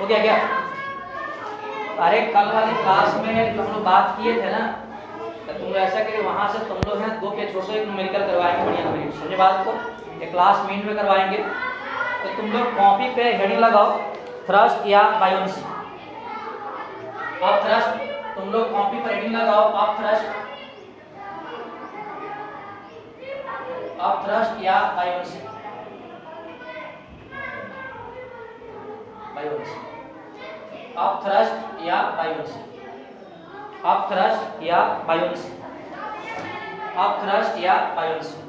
हो गया क्या? अरे कल वाली क्लास में जो हम लोग बात किए थे ना, तो तुम लोग ऐसा करिए वहाँ से तुम लोग हैं 2 पेज छोड़ एक न्यूमेरिकल करवाएंगे बढ़िया बढ़िया, समझे बात को? एक क्लास मीन में करवाएंगे। तो तुम लोग कॉपी पे हेडिंग लगाओ थ्रस्ट या बायोन्सी। अब थ्रस्ट तुम लोग कॉपी पर हेडिंग लगाओ अब थ्रस्ट या बायोन्सी। अब थ्रस्ट या बायोन्सी, अब थ्रस्ट या बायोन्सी, अब थ्रस्ट या बायोन्सी,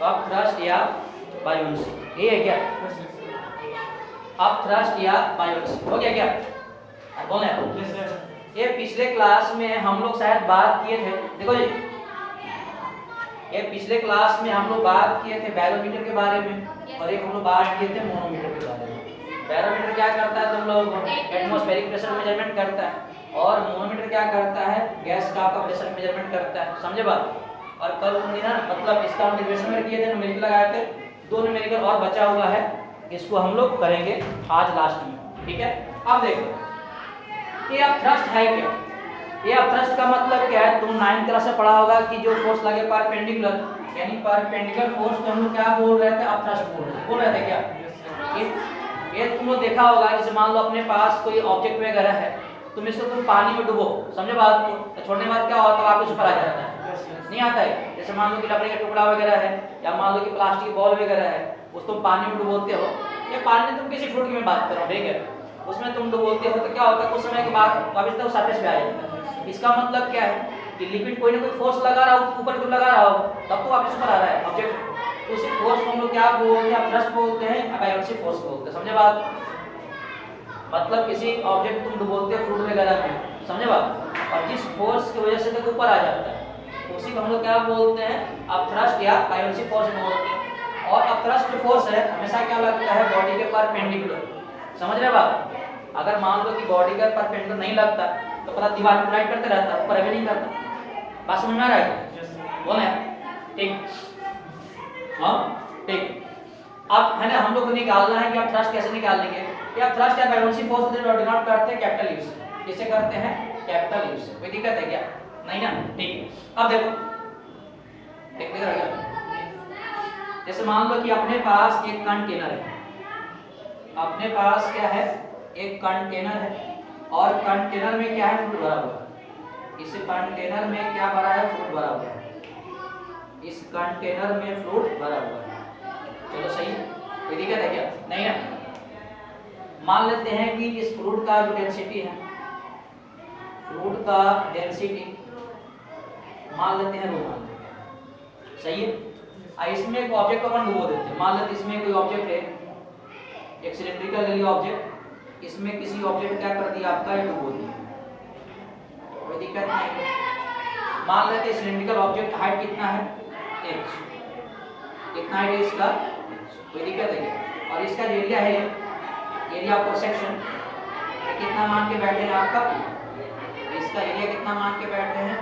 अब थ्रस्ट या बायोन्सी, ये है क्या? अब थ्रस्ट या बायोन्सी हो गया क्या? बोले ये पिछले क्लास में हम लोग शायद बात किए थे, देखो जी ये पिछले क्लास में हम लोग बात किए थे बैरोमीटर के बारे में, और एक हम लोग बात किए थे मोनोमीटर के बारे में। बैरोमीटर क्या करता है तुम लोग? एटमॉस्फेरिक प्रेशर मेजरमेंट करता है, और मोनोमीटर क्या करता है? गैस का प्रेशर मेजरमेंट करता है, समझे बात? और कल तुमने ना मतलब इसका हम रिविजन किए थे, न्यूमेरिकल लगाए थे, 2 न्यूमेरिकल और बचा हुआ है, इसको हम लोग करेंगे आज लास्ट में, ठीक है? अब देखो ये अब थ्रस्ट है क्या? ये अब थ्रस्ट का मतलब क्या है? तुम 9th क्लास से पढ़ा होगा कि जो फोर्स लगे परपेंडिकुलर, यानी परपेंडिकुलर फोर्स को हम लोग क्या बोल रहे थे? अब थ्रस्ट बोल रहे थे क्या? ये तुम लोग देखा होगा, जैसे मान लो अपने पास कोई ऑब्जेक्ट वगैरह है, तुम इसको तुम पानी में डुबो, समझे बात को? तो छोड़ने के बाद क्या होता है? वापस ऊपर आ जाता है, नहीं आता है? जैसे मान लो कि लकड़ी का टुकड़ा वगैरह है, या मान लो कि प्लास्टिक की बॉल वगैरह है, उसको तुम पानी में डुबोते हो, या पानी में तुम किसी फ्रूट की मैं बात कर रहा हूँ, ठीक है? उसमें तुम डुबोते हो तो क्या होता है? कुछ समय के बाद वापस तो सरफेस पे आ जाता है। इसका मतलब क्या है कि लिक्विड कोई ना कोई फोर्स लगा रहा हो, ऊपर को लगा रहा हो, तब तो वापस ऊपर आ रहा है ऑब्जेक्ट। उसी फोर्स को हम लोग क्या बोलते हैं? थ्रस्ट बोलते हैं, बायोन्सी फोर्स बोलते हैं, समझे बात? मतलब किसी ऑब्जेक्ट तुम डुबोते हो फ्रूट वगैरह में, समझे बात? और जिस फोर्स की वजह से तो ऊपर आ जाता है, उसी को हम लोग क्या बोलते हैं? अब थ्रस्ट या बायोन्सी फोर्स बोलते हैं। और अब थ्रस्ट जो फोर्स है हमेशा क्या लगता है? बॉडी के परपेंडिकुलर, समझ रहे बात? अगर मान लो कि बॉडी का परपेंडिकुलर नहीं लगता तो पता दीवार को राइट करते रहता है, ऊपर अभी नहीं करता। बात समझ में आ रहा है? बोले ठीक? हाँ ठीक। अब है ना हम लोग को निकालना है कि आप थ्रस्ट कैसे निकालेंगे? या थ्रस्ट या बायोन्सी फोर्स डिनोट करते हैं कैपिटल यू से। किसे करते हैं? कैपिटल यू से। कोई दिक्कत है क्या? नहीं ना? ठीक। अब देखो देखते रहिए, जैसे मान लो कि अपने पास एक कंटेनर है, अपने पास क्या है? एक कंटेनर है, और कंटेनर में क्या है? फ्लूइड भरा हुआ है। इस कंटेनर में क्या भरा है? फ्लूइड भरा हुआ है। इस कंटेनर में फ्लूइड भरा हुआ है। चलो सही, कोई दिक्कत है क्या? नहीं ना? मान लेते हैं कि इस फ्लूइड का जो डेंसिटी है, फ्लूइड का डेंसिटी मान लेते हैं रो, सही है? इसमें एक ऑब्जेक्ट को अपन डुबो देते हैं। मान लेते इसमें कोई ऑब्जेक्ट है, एक सिलिंड्रिकल ले लिया ऑब्जेक्ट, इसमें किसी ऑब्जेक्ट क्या कर दिया? आपका ये डुबो दिया, कोई दिक्कत नहीं। मान लेते हैं सिलिंड्रिकल ऑब्जेक्ट हाइट कितना है? h, कितना हाइट है इसका? कोई दिक्कत है क्या? और इसका जो एरिया है, एरिया ऑफ सेक्शन कितना मान के बैठे हैं आपका? इसका एरिया कितना मान के बैठे हैं?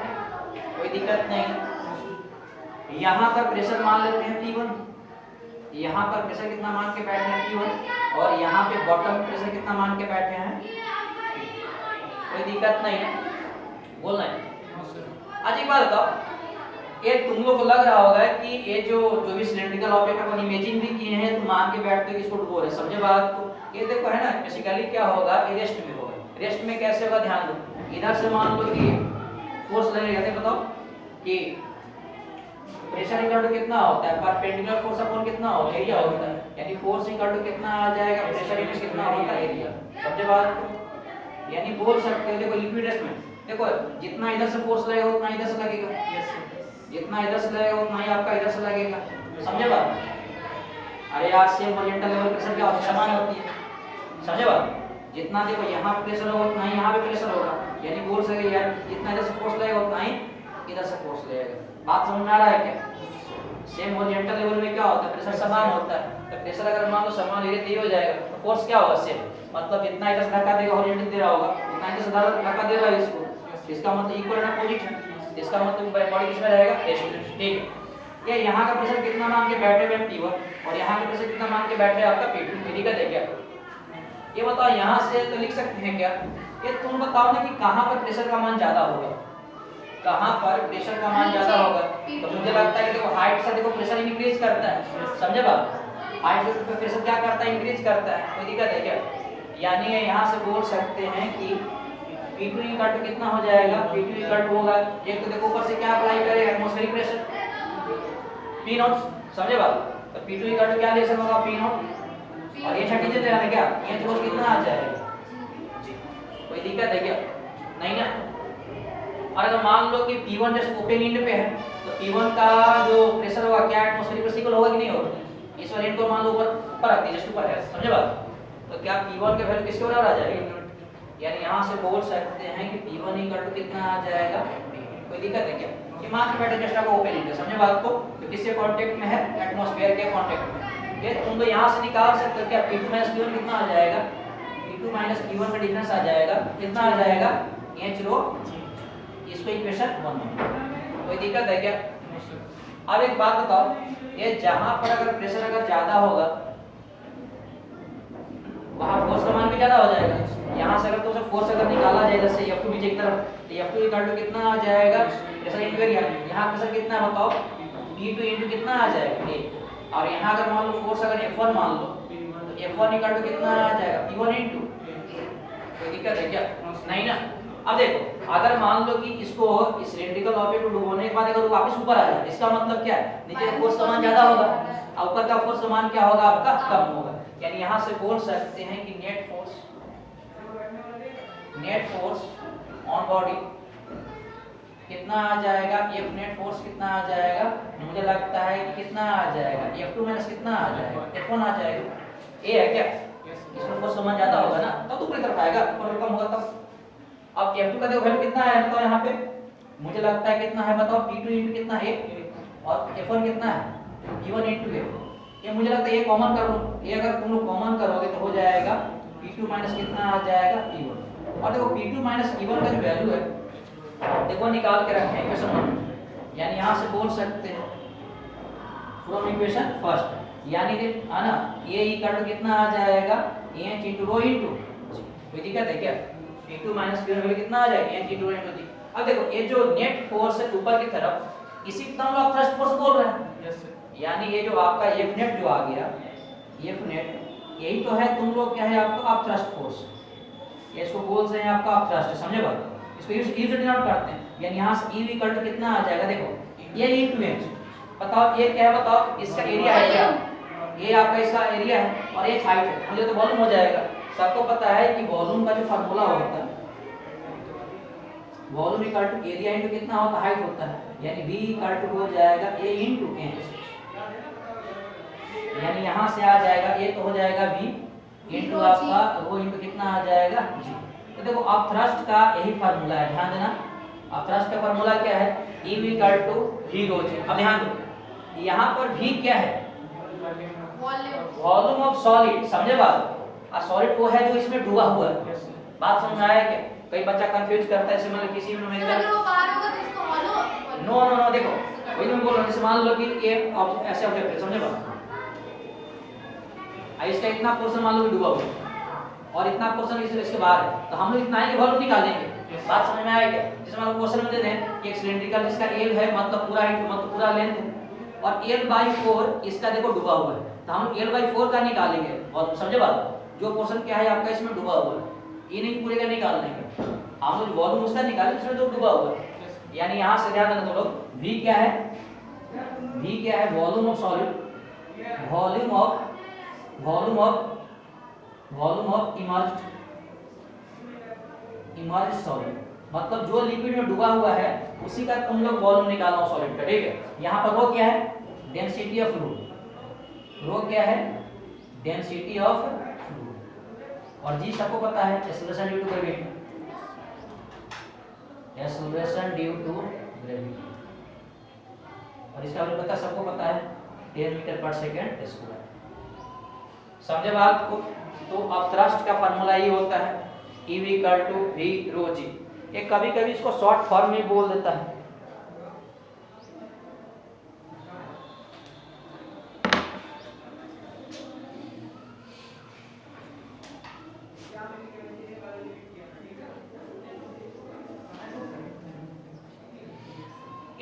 कोई दिक्कत नहीं। यहाँ पर प्रेशर मान लेते हैं P1, यहाँ पर प्रेशर कितना मान के बैठे हैं? P1, और यहाँ पे बॉटम प्रेशर कितना मान के बैठे हैं? कोई दिक्कत नहीं है, बोलना है। आज एक बात बताओ, ये तुम लोग को लग रहा होगा कि ये जो भी सिलिंड्रिकल ऑब्जेक्ट अपन इमेजिन भी किए हैं तो मान के बैठते हैं कि इसको डुबो रहे, समझे बात को? ये देखो है ना, बेसिकली क्या होगा? रेस्ट में होगा। रेस्ट में कैसे होगा? ध्यान दो, इधर से मान लो कि फोर्स लगेगा, देखो बताओ कि प्रेशर इक्वल टू कितना होता है? परपेंडिकुलर फोर्स अपॉन कितना होता है? एरिया होता है, यानी फोर्स इक्वल टू कितना आ जाएगा? प्रेशर इनटू कितना होता है? एरिया, समझे बात को? यानी बोल सकते हो देखो लिक्विड रेस्ट में देखो जितना इधर से फोर्स लगेगा उतना इधर से लगेगा, जितना इधर से लगेगा उतना ही आपका इधर से लगेगा, समझे बात? अरे यार सेम हॉरिजॉन्टल लेवल प्रेशर क्या होती है? समान होती है, समझे बात? जितना देखो यहाँ पे प्रेशर होगा उतना ही यहाँ पे प्रेशर होगा, यानी बोल सके यार जितना इधर से फोर्स लगेगा उतना ही इधर से फोर्स लगेगा। बात समझ में आ रहा है क्या? सेम हॉरिजॉन्टल लेवल में क्या होता है? प्रेशर समान होता है, तो प्रेशर अगर मान लो समान एरिया दिया हो जाएगा तो फोर्स क्या होगा? सेम, मतलब जितना इधर से धक्का देगा हॉरिजॉन्टल दे रहा होगा उतना इधर से धक्का दे रहा है इसको, इसका मतलब इक्वल है अपोजिट है, इसका मतलब बॉडी किसमें रहेगा? रेस्ट में, ठीक है? ये यहाँ का प्रेशर कितना मान के बैठे हुए P1 और यहाँ का प्रेशर कितना मान के बैठे हैं आपका P2, दिक्कत है क्या? ये बताओ यहाँ से तो लिख सकते हैं क्या? ये तुम बताओ ना कि कहाँ पर प्रेशर का मान ज्यादा होगा, कहाँ पर प्रेशर का मान ज्यादा होगा। तो मुझे लगता है कि देखो हाइट से देखो प्रेशर इंक्रीज करता है, समझे बात? हाइट से प्रेशर क्या करता है? इंक्रीज करता है। कोई दिक्कत है क्या? यानी यहाँ से बोल सकते हैं कि P2 इक्वल टू कितना हो जाएगा? P2 इक्वल टू होगा, एक तो देखो ऊपर से क्या अप्लाई करेगा? एटमॉस्फेरिक प्रेशर P नॉट, समझे बात? तो P2 इक्वल टू क्या रिलेशन होगा? P नॉट, और ये 30 देते हैं क्या? ये फोर्स कितना आ जाएगा? कोई दिक्कत है क्या? नहीं ना। और अगर मान लो कि P1 जैसे ओपन एंड पे है तो P1 का जो प्रेशर होगा क्या एटमॉस्फेरिक प्रेशर इक्वल होगा कि नहीं होगा? इस वाले को मान लो ऊपर रख दीजिए, जस्ट ऊपर है, समझे बात? तो क्या P1 के वैल्यू किसके बराबर आ जाएगी? यानी यहां से बोल सकते हैं कि P1 इक्वल टू कितना आ जाएगा? कोई दिक्कत है क्या? ये मान के बैठे जस्ट आपको ओपन एंड है, समझे बात को? तो किससे कांटेक्ट में है? एटमॉस्फेयर के कांटेक्ट में। ये तुम तो यहां से निकाल सकते हो क्या? P2 P1 कितना आ जाएगा? P2 P1 का डिफरेंस आ जाएगा, कितना आ जाएगा? h रो, इसको इक्वेशन 1। कोई दिक्कत है क्या? अब एक बात बताओ, ये जहां पर अगर प्रेशर अगर ज्यादा होगा वहां फोर्स का मान भी ज्यादा हो जाएगा। यहां से अगर तुमसे फोर्स अगर निकाला जाए जैसे F2 नीचे की तरफ, तो F2 इक्वल टू कितना आ जाएगा? Pressure into area. यहां प्रेशर कितना है बताओ? P2 इनटू कितना आ जाएगा? A। और यहां अगर मान लो फोर्स अगर F1 मान लो तो F1 इक्वल टू कितना आ जाएगा? P1 into. कोई दिक्कत है क्या? नहीं ना। अब देखो अगर मान लो कि इसको इस सिलिंड्रिकल ऑब्जेक्ट को डुबोने के बाद अगर वो वापस ऊपर आ जाए, इसका मतलब क्या है? नीचे फोर्स का मान ज्यादा होगा और ऊपर का फोर्स का मान क्या होगा? आपका कम होगा। यानी यहां से बोल सकते हैं कि नेट फोर्स ऑन बॉडी कितना आ जाएगा? F नेट फोर्स कितना आ जाएगा? मुझे लगता है कि कितना आ जाएगा? F2 माइनस कितना आ जाएगा? F1 आ जाएगा। A है क्या? इसमें फोर्स का मान ज्यादा होगा ना, तब तो ऊपर तरफ आएगा, ऊपर कम होगा तब। अब F2 का देखो वैल्यू कितना है बताओ यहाँ पे? मुझे लगता है कितना है बताओ? P2 इनटू कितना है? और F1 कितना है? P1 into A। ये मुझे लगता है ये कॉमन कर लो, ये अगर तुम लोग कॉमन करोगे तो हो जाएगा P2 माइनस कितना आ जाएगा? P1। और देखो P2 माइनस P1 का जो वैल्यू है देखो निकाल के रखे हैं इक्वेशन 1। यानी यहां से बोल सकते हैं फ्रॉम इक्वेशन फर्स्ट, यानी कि है ना, ये इक्वल टू कितना आ जाएगा? h into rho into. कोई दिक्कत है क्या? P2 माइनस P1 वैल्यू कितना आ जाएगा? h इनटू रो इनटू जी। अब देखो ये जो नेट फोर्स है ऊपर की तरफ, इसी को हम लोग थ्रस्ट फोर्स बोल रहे हैं। Yes sir. यानी ये जो आपका F नेट जो आ गया, F नेट यही तो है तुम लोग क्या है आपका आप थ्रस्ट फोर्स, ये इसको बोलते हैं आपका आप थ्रस्ट, समझे बात? इसको E से डिनोट करते हैं। यानी यहां से E इक्वल टू कितना आ जाएगा? देखो ये इनटू h, बताओ ये क्या है? बताओ इसका एरिया है क्या? ये आपका इसका एरिया है और ये हाइट है, मुझे तो वॉल्यूम हो जाएगा। सबको पता है कि वॉल्यूम का जो फार्मूला होता है, volume equal to area into कितना होता है? हाइट होता है। यानी V इक्वल टू हो जाएगा A इनटू h। यानी यहां से आ जाएगा ये तो हो जाएगा V इनटू आपका रो इनटू कितना आ जाएगा? G। तो देखो अब थ्रस्ट का यही फार्मूला है, ध्यान देना। अब थ्रस्ट का फार्मूला क्या है? E equal to V rho G। अब ध्यान दो यहां पर V क्या है? वॉल्यूम ऑफ सॉलिड, समझे बात? और सॉलिड वो है जो इसमें डूबा हुआ है। बात समझ आया क्या? कई बच्चा कंफ्यूज करता है इसे, मतलब किसी में न्यूमेरिकल नो देखो वही मैं बोल रहा हूं। जैसे मान लो कि ये ऐसे ऑब्जेक्ट है, समझे बात? इसका इतना पोर्शन मान लो कि डूबा हुआ है और इतना पोर्शन इसके बाहर है, तो हम लोग इतना ही वॉल्यूम निकालेंगे। बात समझ में आया क्या? जैसे मान लो क्वेश्चन में दे दें कि एक सिलिंड्रिकल जिसका L है मतलब पूरा हाइट मतलब पूरा लेंथ है और L/4 इसका देखो डूबा हुआ है, तो हम L/4 का निकालेंगे। और समझे बात? जो पोर्शन क्या है आपका इसमें डूबा हुआ है, ये नहीं पूरे का निकाल लेंगे हम लोग, वॉल्यूम उसका निकालेंगे जिसमें जो डूबा हुआ है। यानी यहां से ध्यान देना तुम लोग, V क्या है? V क्या है? Volume of solid, volume of emerged solid, मतलब जो लिक्विड में डूबा हुआ है उसी का तुम लोग वॉल्यूम निकालना सॉलिड का, ठीक है? यहाँ पर रो क्या है? Density of fluid. रो क्या है? Density of fluid. और जी सबको पता है acceleration due to gravity, acceleration due to gravity. और इसका वैल्यू पता सबको पता है 10 मीटर पर सेकंड स्क्वायर। समझे बात को? तो अब थ्रस्ट का फार्मूला ये होता है E equal to V rho G। ये कभी कभी इसको शॉर्ट फॉर्म में बोल देता है।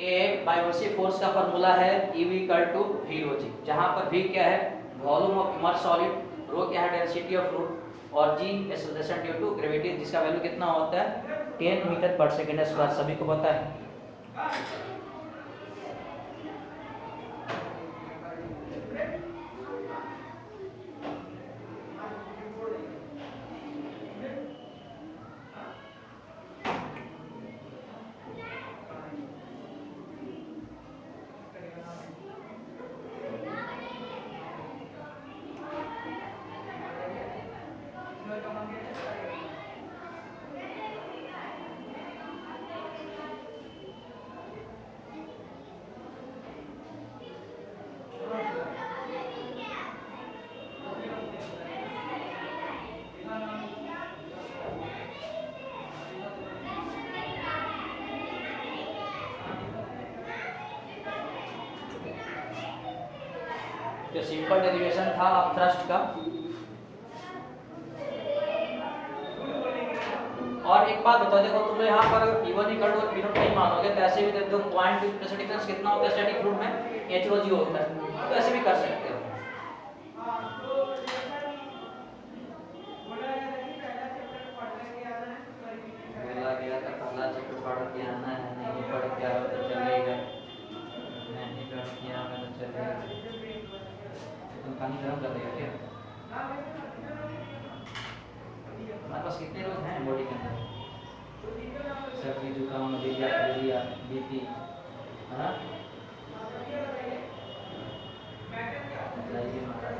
ए बायोन्सी फोर्स का फॉर्मूला है EV equal to V rho G, जहां पर V क्या है volume of immerse solid, rho क्या है डेंसिटी ऑफ फ्लूइड और G acceleration due to gravity जिसका वैल्यू कितना होता है 10 मीटर पर सेकंड स्क्वायर, सभी को पता है। जो सिंपल डेरिवेशन था अब थ्रस्ट का। और एक बात बताओ, देखो तुम यहाँ पर अगर P1 इक्वल टू P0 नहीं मानोगे तो ऐसे भी दे दो पॉइंट प्रेशर डिफरेंस कितना होता है स्टैटिक फ्लूइड में H rho G होता है, तो ऐसे भी कर सकते हो। बोला गया था पहला चैप्टर पढ़ के आना है, नहीं पढ़ के आओ तो चलेगा, नहीं पढ़ के आओ तो चलेगा। तुम पानी गर्म कर देगा क्या? हमारे पास कितने रोग हैं बॉडी के अंदर? सर्दी, जुकाम, मलेरिया, बीपी, हाँ? बताइए महाराज।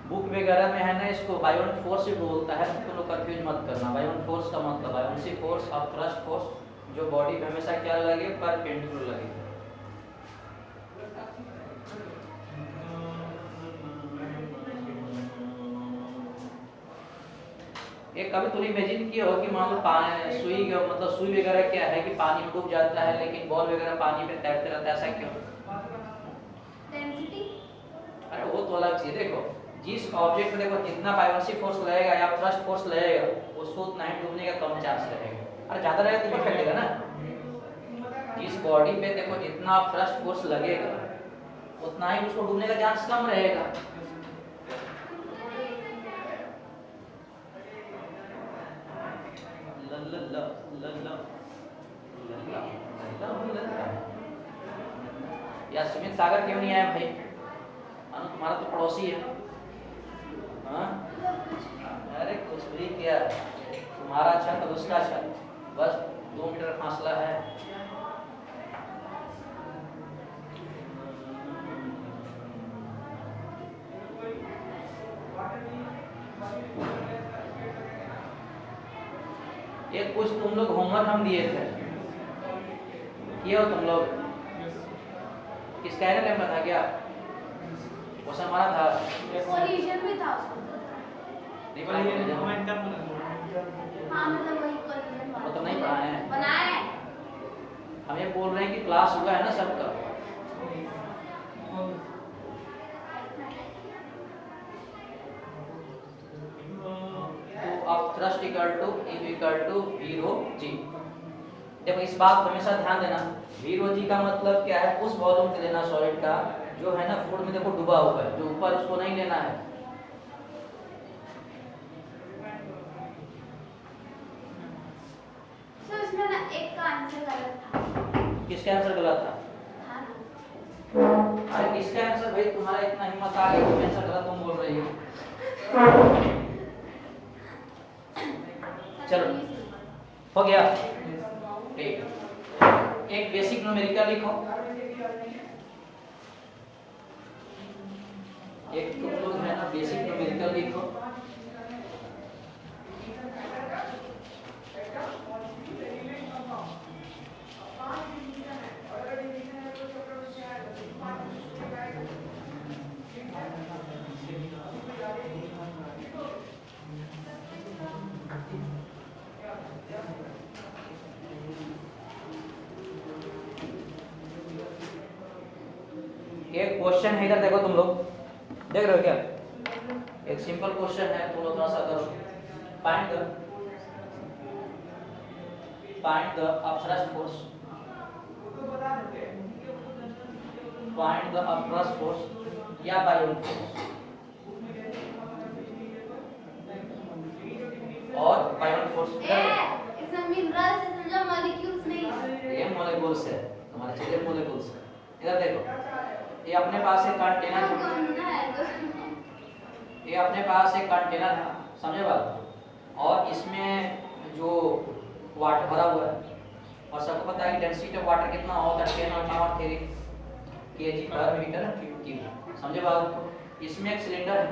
बुक वगैरह में है ना इसको बायोन फोर्स ही बोलता है, तुम लोग कंफ्यूज मत करना। बायोन फोर्स का मतलब बायोन्सी फोर्स और थ्रस्ट फोर्स जो बॉडी पे हमेशा क्या लगे, परपेंडिकुलर लगे। एक कभी तुम इमेजिन किया हो कि मान लो सुई मतलब सुई वगैरह क्या है कि पानी में डूब जाता है लेकिन बॉल वगैरह पानी में तैरते रहता है, ऐसा क्यों? डेंसिटी। अरे वो तो अलग चीज। देखो जिस ऑब्जेक्ट में देखो जितना बायोन्सी फोर्स लगेगा या थ्रस्ट फोर्स लगेगा उसको उतना ही डूबने का कम चांस रहेगा, और ज्यादा रहेगा तो भी फटेगा ना। जिस बॉडी पे देखो जितना थ्रस्ट फोर्स लगेगा उतना ही उसको डूबने का चांस कम रहेगा। यार सुमित सागर क्यों नहीं आया भाई? तुम्हारा तो पड़ोसी है। हाँ? अरे कुछ भी क्या, तुम्हारा छत और उसका छत बस 2 मीटर फासला है। ये कुछ तुम लोग होमवर्क हम दिए थे, किए हो तुम लोग? किसका है था क्या? वो हमारा था सॉल्यूशन में था वो तो नहीं पढ़ाए हैं, बनाए। हम ये बोल रहे हैं कि क्लास हुआ है ना सबका। तो अब thrust equal to EV equal to V rho G। देखो इस बात को हमेशा ध्यान देना, V rho G का मतलब क्या है? उस वॉल्यूम के लेना सॉलिड का जो है ना फ्लूइड में देखो डूबा हुआ है, जो ऊपर उसको नहीं लेना है। सर इसमें ना एक का आंसर गलत था। किसका आंसर गलत था? अरे किसका आंसर भाई? तुम्हारा इतना हिम्मत आ गया तुम आंसर गलत तुम बोल रही हो। चलो हो गया ठीक। एक बेसिक न्यूमेरिकल लिखो, एक तुम लोग है ना बेसिक न्यूमेरिकल लिखो। एक क्वेश्चन है इधर देखो, तुम लोग देख रहे हो क्या? एक सिंपल क्वेश्चन है, तुम लोग थोड़ा सा करो। Find the upthrust force, find the upthrust force या बायोन फोर्स और बायोन फोर्स। इसमें मिनरल्स से समझो, मॉलिक्यूल्स नहीं। ये मॉलिक्यूल्स है, तुम्हारे चीजें मॉलिक्यूल्स है। इधर देखो, ये अपने पास एक कंटेनर है, ये अपने पास एक कंटेनर है, समझे बात? और इसमें जो वाटर भरा हुआ है, और सबको पता है कि डेंसिटी ऑफ वाटर कितना होता है, 10 और 3 kg पर मीटर क्यूब, समझे बात? इसमें एक सिलेंडर है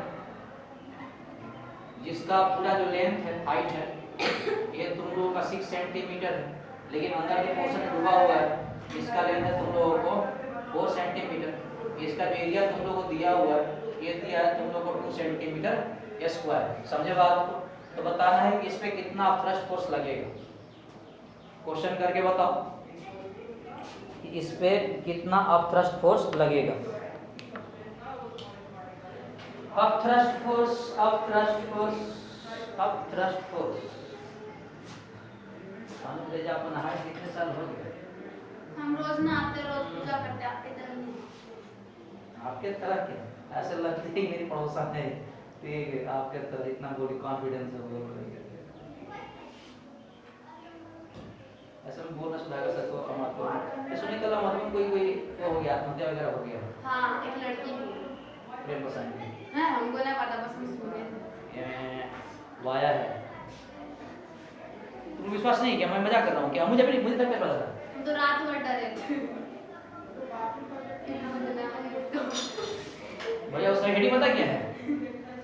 जिसका पूरा जो लेंथ है, हाइट है, ये तुम लोगों का 6 सेंटीमीटर है, लेकिन अंदर के पोर्शन में डूबा हुआ है, इसका लेंथ है तुम लोगों को 4 सेंटीमीटर। इसका जो एरिया तुम लोगों को दिया हुआ है, ये दिया है तुम लोगों को 2 सेंटीमीटर स्क्वायर, समझे बात को? तो बताना है कि इस पे कितना अपथ्रस्ट फोर्स लगेगा। क्वेश्चन करके बताओ कि इस पे कितना अपथ्रस्ट फोर्स लगेगा। Upthrust force, upthrust force, upthrust force. अंग्रेज आप नहाए कितने साल हो गए? हम रोज नहाते, रोज पूजा करते, आपके तरह नहीं। आपके तरह क्या? ऐसे लगते ही मेरी पड़ोसन है, ठीक है, आपके तरह इतना बॉडी कॉन्फिडेंस है बोल रही है। ऐसे में बोलना सुधार सकते हो अमर को। ऐसे नहीं कल अमर में कोई वो हो गया, आत्महत्या वगैरह हो गया। हाँ, एक लड़की भी प्रेम पसंद है, हमको नहीं पता, बस हम सुने थे। वाया है। तुम विश्वास नहीं किया, मैं मजाक कर रहा हूँ क्या? मुझे तक नहीं पता था। हम तो रात भर डरे थे। भैया उसका हेडिंग पता क्या है?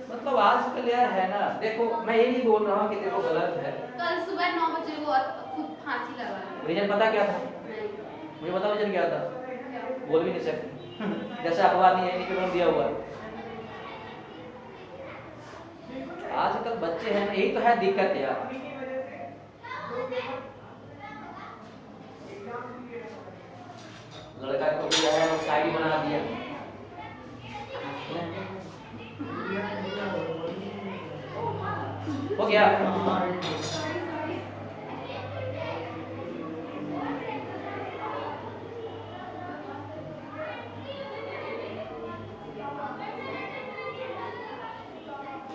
मतलब आजकल यार है ना, देखो मैं ये नहीं बोल रहा हूँ कि देखो गलत है। कल सुबह 9 बजे वो खुद फांसी लगा ली। रीजन पता क्या था? मुझे बताओ रीजन क्या था? बोल भी नहीं सकते। जैसे अखबार नहीं है, निकल दिया हुआ। आजकल बच्चे हैं ना, यही तो है दिक्कत यार। लड़का को भी है शायरी बना दिया। हो गया?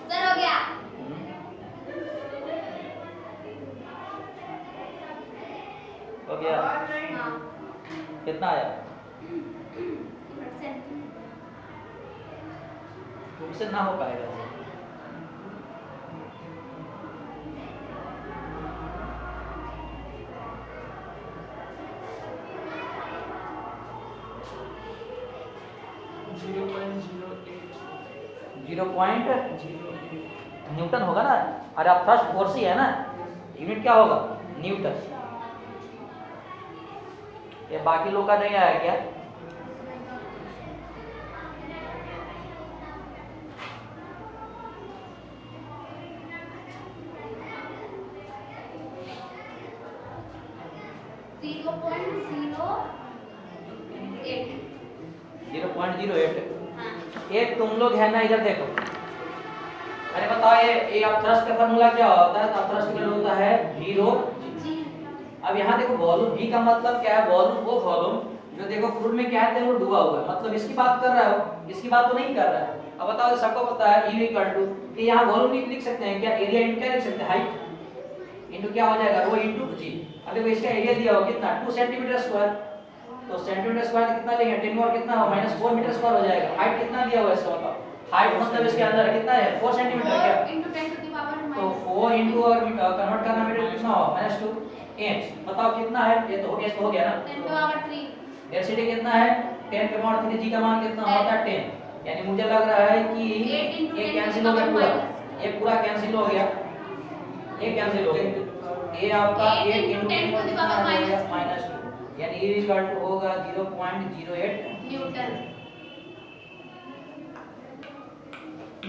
सर हो गया। हो गया? हाँ। कितना आया? परसेंट। तुमसे ना हो पाएगा। न्यूटन होगा ना? अरे आप फर्स्ट फोर्स ही है ना, यूनिट क्या होगा? न्यूटन। ये बाकी लोग का नहीं आया क्या? एक तुम लोग है ना, इधर देखो। अरे बताओ ये अपथ्रस्ट का फार्मूला क्या होता है? अपथ्रस्ट का होता है जीरो जी। अब यहाँ देखो वॉल्यूम v का मतलब क्या है? वॉल्यूम वो वॉल्यूम जो देखो फ्लूइड में क्या है, वो डूबा हुआ है, मतलब इसकी बात कर रहा हो, इसकी बात तो नहीं कर रहा है। अब बताओ सबको पता है E इक्वल टू कि यहाँ वॉल्यूम लिख सकते हैं क्या? एरिया इनटू क्या लिख सकते हैं? हाइट इनटू क्या हो जाएगा? रो इनटू जी। अब देखो इसका एरिया दिया हो कितना? 2 सेंटीमीटर स्क्वायर, तो सेंटीमीटर स्क्वायर कितना लेंगे? 10 और कितना हो? -4 मीटर स्क्वायर हो जाएगा। हाइट कितना दिया हुआ है इसका बताओ? हाइट मतलब इसके अंदर कितना है? 4 सेंटीमीटर क्या? 4 × 10 टू द पावर तो 4 इनटू और कन्वर्ट करना मीटर कितना हो? -2 इंच। बताओ कितना है? ये तो हो गया, इसको हो गया ना? 10 टू पावर 3। डेंसिटी कितना है? 10 के पावर 3। जी का मान कितना होता है? 10। यानी मुझे लग रहा है कि ये कैंसिल हो गया पूरा, ये पूरा कैंसिल हो गया, ये कैंसिल हो गया। ये आपका 8 × 10 टू द पावर -2, यानी E इक्वल टू होगा 0.08 न्यूटन।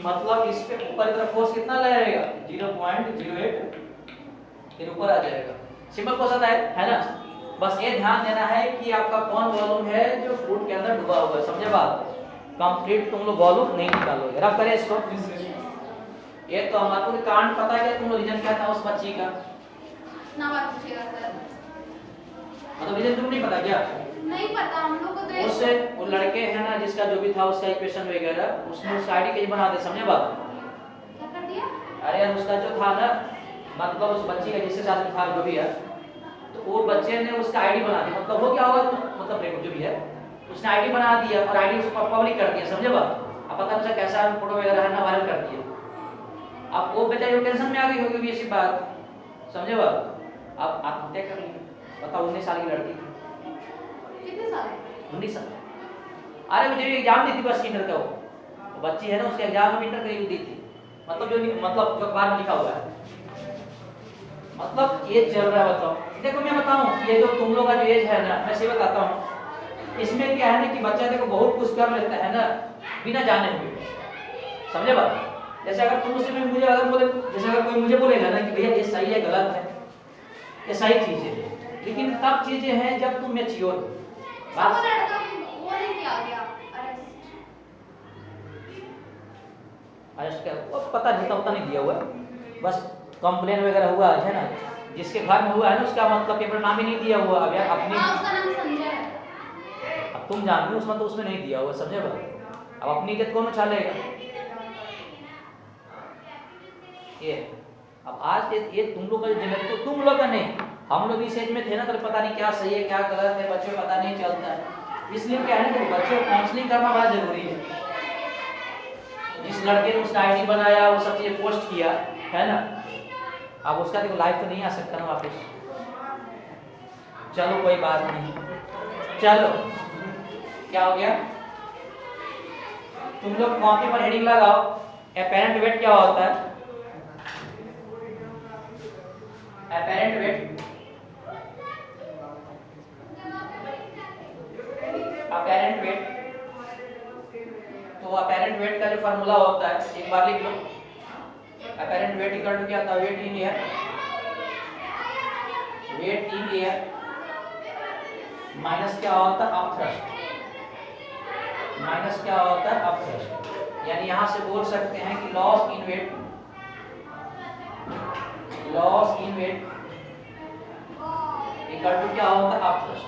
मतलब इस पे ऊपर की तरफ फोर्स कितना लगेगा? 0.08, फिर ऊपर आ जाएगा। सिंपल क्वेश्चन है ना? बस ये ध्यान देना है कि आपका कौन वॉल्यूम है जो फ्रूट के अंदर डूबा हुआ है, समझे बात? कंप्लीट तुम लोग वॉल्यूम नहीं निकालोगे। रब करे इसको। ये तो हमारे को कांड पता है कि तुम लोग रीजन क्या था उस बच्ची का? ना बात पूछेगा सर। मतलब रीजन तुम नहीं पता क्या? नहीं पता हम लोग को तो उससे वो लड़के हैं ना जिसका जो भी था उसका इक्वेशन वगैरह उसने उसका आईडी कैसे बना दे, समझे बात? क्या कर दिया? अरे यार उसका जो था ना मतलब उस बच्ची का जिसके साथ था जो भी है तो वो बच्चे ने उसका आईडी बना दिया। मतलब वो क्या होगा मतलब देखो जो भी है उसने आईडी बना दिया और आईडी उसको पब्लिक कर दिया, समझे बात? अब पता नहीं कैसा फोटो वगैरह है ना वायरल कर दिया। अब वो बेचारी टेंशन में आ गई होगी ऐसी बात, समझे बात? अब आत्महत्या कर ली। बताओ 19 साल की लड़की थी। कितने साल? 19 साल। अरे मुझे एग्जाम दी थी बस इंटर का वो बच्ची है ना उसके एग्जाम में इंटर करी दी थी। मतलब जो अखबार में लिखा हुआ है मतलब ये चल रहा है। बताओ देखो मैं बताऊं ये जो तुम लोग का जो एज है ना मैं से बताता हूं इसमें क्या है ना कि बच्चा देखो बहुत कुछ कर लेता है ना बिना जाने हुए, समझे बात? जैसे अगर तुम उससे मुझे अगर बोले जैसे अगर कोई मुझे बोलेगा ना कि भैया ये सही है गलत है ये सही चीज है, लेकिन तब चीजें हैं जब तुम मैच्योर हो। वो लड़का वो नहीं किया गया अरेस्ट क्या वो पता नहीं दिया हुआ बस कंप्लेन वगैरह हुआ है ना जिसके घर में हुआ है ना उसका मतलब पेपर नाम ही नहीं दिया हुआ। अब यार अपनी उसका नाम संजय है। अब तुम जानते हो उसमें तो उसमें नहीं दिया हुआ, समझे बात? अब अपनी इज्जत कौन उछालेगा? ये अब आज ये तुम लोग का जनरेशन तो तुम लोग का नहीं हम लोग इस एज में थे ना तो पता नहीं क्या सही है क्या गलत है बच्चों को पता नहीं चलता है। इसलिए क्या है ना बच्चों को काउंसलिंग करना बड़ा जरूरी है। जिस लड़के ने उसका आईडी बनाया वो सब चीजें पोस्ट किया है ना अब उसका देखो लाइफ तो नहीं आ सकता ना वापस। चलो कोई बात नहीं। चलो क्या हो गया तुम लोग कॉपी पर हेडिंग लगाओ एपेरेंट वेट क्या होता है? एपेरेंट वेट अपेरेंट वेट तो अपेरेंट वेट का जो फार्मूला होता है एक बार लिख लो। अपेरेंट वेट इक्वल टू क्या था? वेट इन एयर माइनस क्या होता है? अपथ्रस्ट माइनस क्या होता है? अपथ्रस्ट। यानी यहां से बोल सकते हैं कि loss in weight equal to क्या होता है? Upthrust.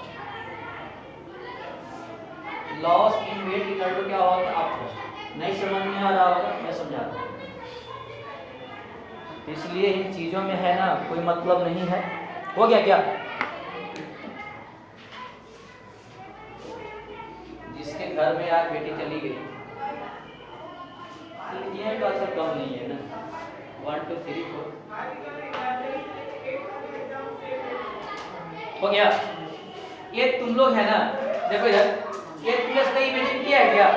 Loss in weight equal to क्या होता है? अपथ्रस्ट। नहीं समझ में आ रहा होगा मैं समझाता हूं। इसलिए इन चीजों में है ना कोई मतलब नहीं है। हो गया क्या? जिसके घर में यार बेटी चली गई ये तो असर कम नहीं है ना 1 2 3 4 हो गया। ये तुम लोग है ना देखो यार ये तुमने इसका इमेजिन किया है क्या?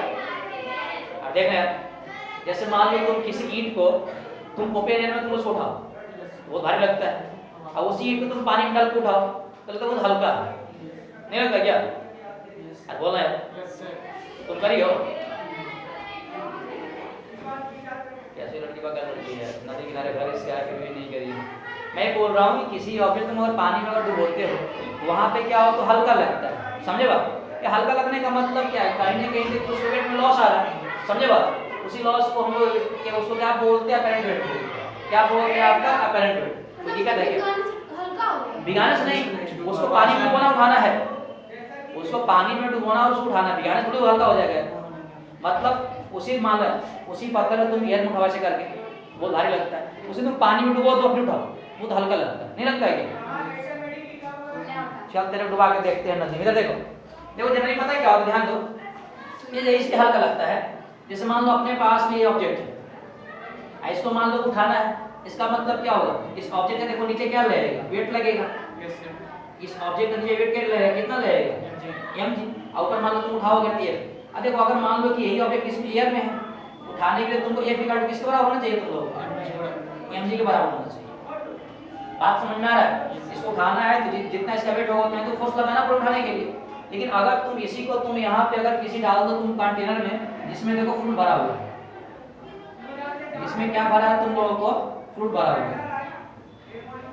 अब देखना यार जैसे मान लो तुम किसी ईंट को तुम ओपन एयर में तुम उसको उठाओ बहुत भारी लगता है। अब उसी ईंट को तुम पानी में डाल के उठाओ तो लगता है बहुत हल्का है, नहीं लगता क्या? अब बोलना है तुम करियो कैसे लड़की का कर लड़की है नदी किनारे घर इसके आके भी नहीं करी। मैं बोल रहा हूँ कि किसी ऑब्जेक्ट तुम अगर पानी में अगर डुबोते हो वहां पे क्या हो तो हल्का लगता है, समझे बात? ये हल्का लगने का मतलब क्या है? कहीं ना कहीं तो उसके वेट में लॉस आ रहा है, समझे बात? उसी लॉस को हम लोग क्या उसको क्या बोलते हैं? अपेरेंट वेट को क्या बोलते हैं आपका? Apparent wait. कोई दिक्कत है क्या? हल्का हो गया भिगाने से नहीं उसको पानी में डुबोना उठाना है, उसको पानी में डुबोना और उसको उठाना, भिगाने थोड़ी हल्का हो जाएगा। मतलब उसी मान लो उसी पत्थर को तुम एयर में हवा से करके बहुत भारी लगता है उसे तुम पानी में डुबो तो अपने उठाओ बहुत हल्का लगता है, नहीं लगता है क्या? चल तेरे डुबा के देखते हैं नदी में। इधर देखो देखो जनरली पता है क्या होता है? ध्यान दो ये इससे हल्का लगता है। जैसे मान लो अपने पास में ये ऑब्जेक्ट है इसको मान लो उठाना है इसका मतलब क्या होगा? इस ऑब्जेक्ट का देखो नीचे क्या लगेगा? वेट लगेगा। इस ऑब्जेक्ट का नीचे वेट क्या लगेगा? कितना लगेगा? mg। और ऊपर मान लो तुम उठाओगे तो f। अब देखो अगर मान लो कि यही ऑब्जेक्ट इसमें एयर में है उठाने के लिए तुमको f इक्वल टू किसके बराबर होना चाहिए? तुम लोग mg के बराबर होना चाहिए। बात समझ में आ रहा है? इसको उठाना है तो जितना इसका वेट होगा उतना तो फोर्स लगाना पड़ेगा उठाने के लिए। लेकिन अगर तुम इसी को तुम यहाँ पे अगर किसी डाल दो तुम कंटेनर में जिसमें देखो फ्रूट भरा हुआ है इसमें क्या भरा है? तुम लोगों को फ्रूट भरा हुआ है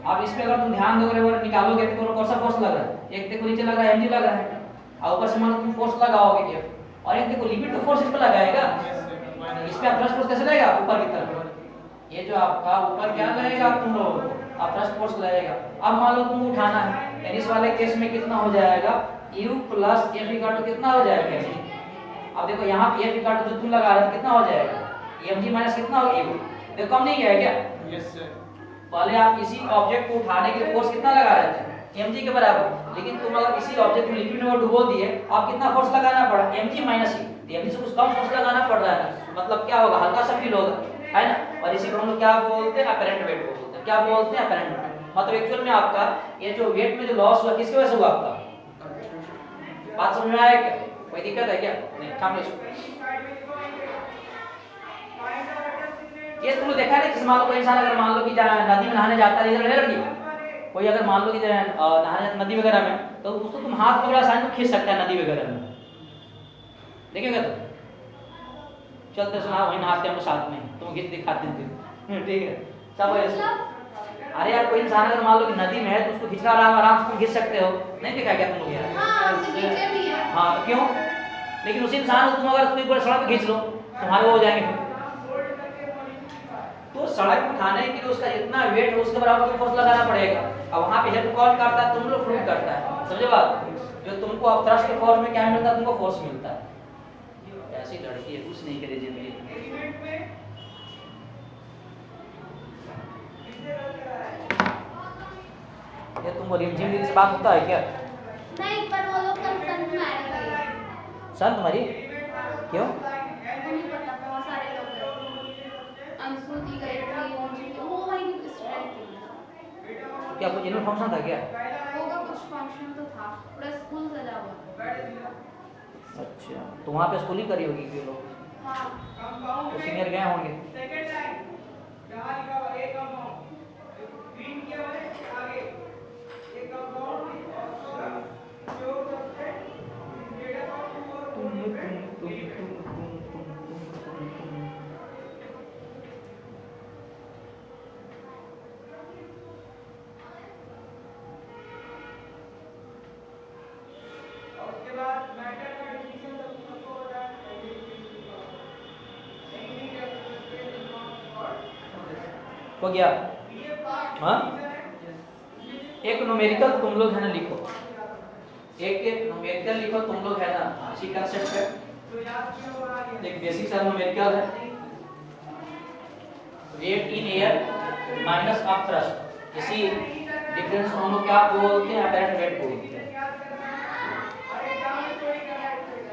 अब इस पे अगर तुम ध्यान दोगे और निकालोगे तो कौन सा फोर्स लग रहा है? एक देखो नीचे लग रहा है mg लग रहा है, और ऊपर से मान लो तुम फोर्स लगाओगे F, और एक देखो लिमिट तो फोर्स इस पे लगाएगा, इस पे आप थ्रस्ट फोर्स कैसे लगेगा? ऊपर की तरफ, ये जो आपका ऊपर क्या लगेगा तुम लोगों को, आप थ्रस्ट फोर्स लगेगा। अब मान लो तुमको उठाना है, यानी इस वाले केस में कितना हो जाएगा? u plus F equal to कितना हो जाएगा mg। अब देखो यहाँ पे F इक्वल टू जो तुम लगा रहे थे कितना हो जाएगा? mg माइनस कितना होगा? u। देखो कम नहीं किया है क्या? Yes sir. पहले आप किसी ऑब्जेक्ट को उठाने के फोर्स कितना लगा रहे थे? mg के बराबर, लेकिन तुम अगर किसी ऑब्जेक्ट को लिक्विड में डुबो दिए, आप कितना फोर्स लगाना पड़ा? mg minus e। mg से कुछ कम फोर्स लगाना पड़ रहा है ना, मतलब क्या होगा? हल्का सा फील होगा, है ना। और इसी को हम लोग क्या बोलते हैं? अपरेंट वेट बोलते हैं। क्या बोलते हैं? Apparent wait. मतलब एक्चुअल में आपका ये जो वेट में जो लॉस हुआ किसकी वजह से हुआ आपका? बात समझ में आया क्या? कोई दिक्कत है क्या? नहीं, सामने ये तुमने देखा है कि मान लो कोई इंसान अगर मान लो कि नदी में नहाने जाता है, इधर लड़की कोई अगर मान लो कि नहाने नदी वगैरह में, तो उसको तुम हाथ पकड़ा आसानी तो खींच सकता है नदी वगैरह में, देखेगा तो चलते सुना वही नहाते हम साथ में, तुम खींच दिखाते हैं, ठीक है सब ऐसे। अरे यार कोई इंसान अगर मान लो कि नदी में है तो उसको खींचना आराम से तुम खींच सकते हो, नहीं देखा क्या तुम लोग यार? हाँ तो क्यों? लेकिन उसी इंसान को तुम अगर कोई पूरा सड़क पे खींच लो, तुम्हारे वो हो जाएंगे फिर। तो सड़क उठाने के लिए उसका जितना वेट है उसके बराबर फोर्स लगाना पड़ेगा। अब वहां पे हेल्प कौन करता है? तुम लोग फ्लूइड करता है, समझे बात? जो तुमको अब थ्रस्ट के फॉर्म में क्या मिलता है? तुमको फोर्स मिलता है। ऐसी लड़की है, कुछ नहीं करे जिंदगी में। ये तुमको रिमझिम दीदी से बात होता है क्या? नहीं, पर वो लोग कल संत में आए थे। संत मरी क्यों? नहीं पता, बहुत सारे लोग गए। अंशु दी गई थी, वो वही स्टूडेंट थी। क्या कुछ इनमें फंक्शन था क्या? होगा, कुछ फंक्शन तो था, पूरा स्कूल सजा हुआ था। अच्छा, तो वहाँ पे स्कूलिंग करी होगी कि लोग? हाँ। तो सीनियर गए होंगे। हो गया? हाँ, एक न्यूमेरिकल तुम लोग है ना लिखो, एक न्यूमेरिकल लिखो तुम लोग है ना, इसी कंसेप्ट पे। एक बेसिक सा न्यूमेरिकल है, weight in air minus up thrust, इसी डिफरेंस को हम लोग क्या बोलते हैं? अपरेंट वेट बोलते हैं।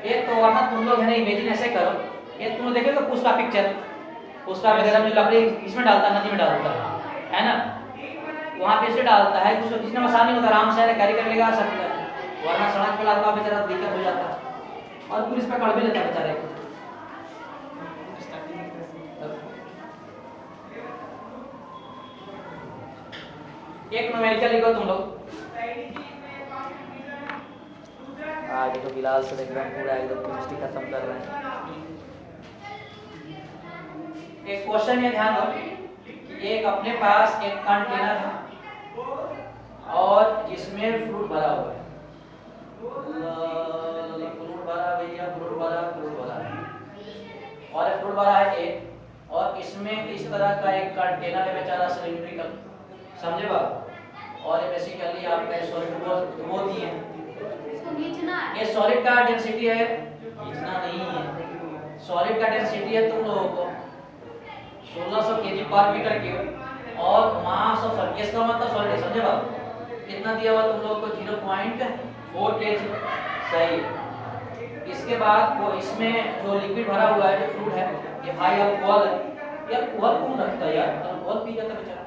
एक तो वरना तुम लोग है ना इमेजिन ऐसे करो, ये तुम लोग देखेगा पुष्पा पिक्चर, पुष्पा वगैरह में लकड़ी इसमें डालता है, नदी में डालता है ना, वहाँ पे से डालता है, उसको खींचने में आसानी होता है, आराम से कैरी कर लेगा सकता है। वरना सड़क पे लाता बेचारा दिक्कत हो जाता है, और पुलिस पे कड़ भी लेता है बेचारे को। एक न्यूमेरिकल लिखो तुम लोग। आज तो बिलाल से एकदम पूरा एकदम केमिस्ट्री खत्म कर रहे हैं। एक क्वेश्चन है, ध्यान दो। एक अपने पास एक कंटेनर है और जिसमें फ्रूट भरा हुआ है, फ्रूट भरा भैया, फ्रूट भरा है, और फ्रूट भरा है एक, और इसमें इस तरह का एक कंटेनर है बेचारा सिलिंड्रिकल, समझे बात? और ये बेसिकली आपका सॉलिड वो दिए हैं, ये सॉलिड का डेंसिटी है, इतना नहीं है, सॉलिड का डेंसिटी है तुम लोगों को 1600 kg पर मीटर क्यूब, और मास ऑफ सॉलिड, इसका मतलब सॉलिड है, समझे बात? कितना दिया हुआ तुम लोगों को? 0.4 kg, सही है। इसके बाद वो इसमें जो लिक्विड भरा हुआ है, जो फ्रूट है, ये हाई अल्कोहल है। यार अल्कोहल कौन रखता है यार? अल्कोहल पी जाता बेचारा।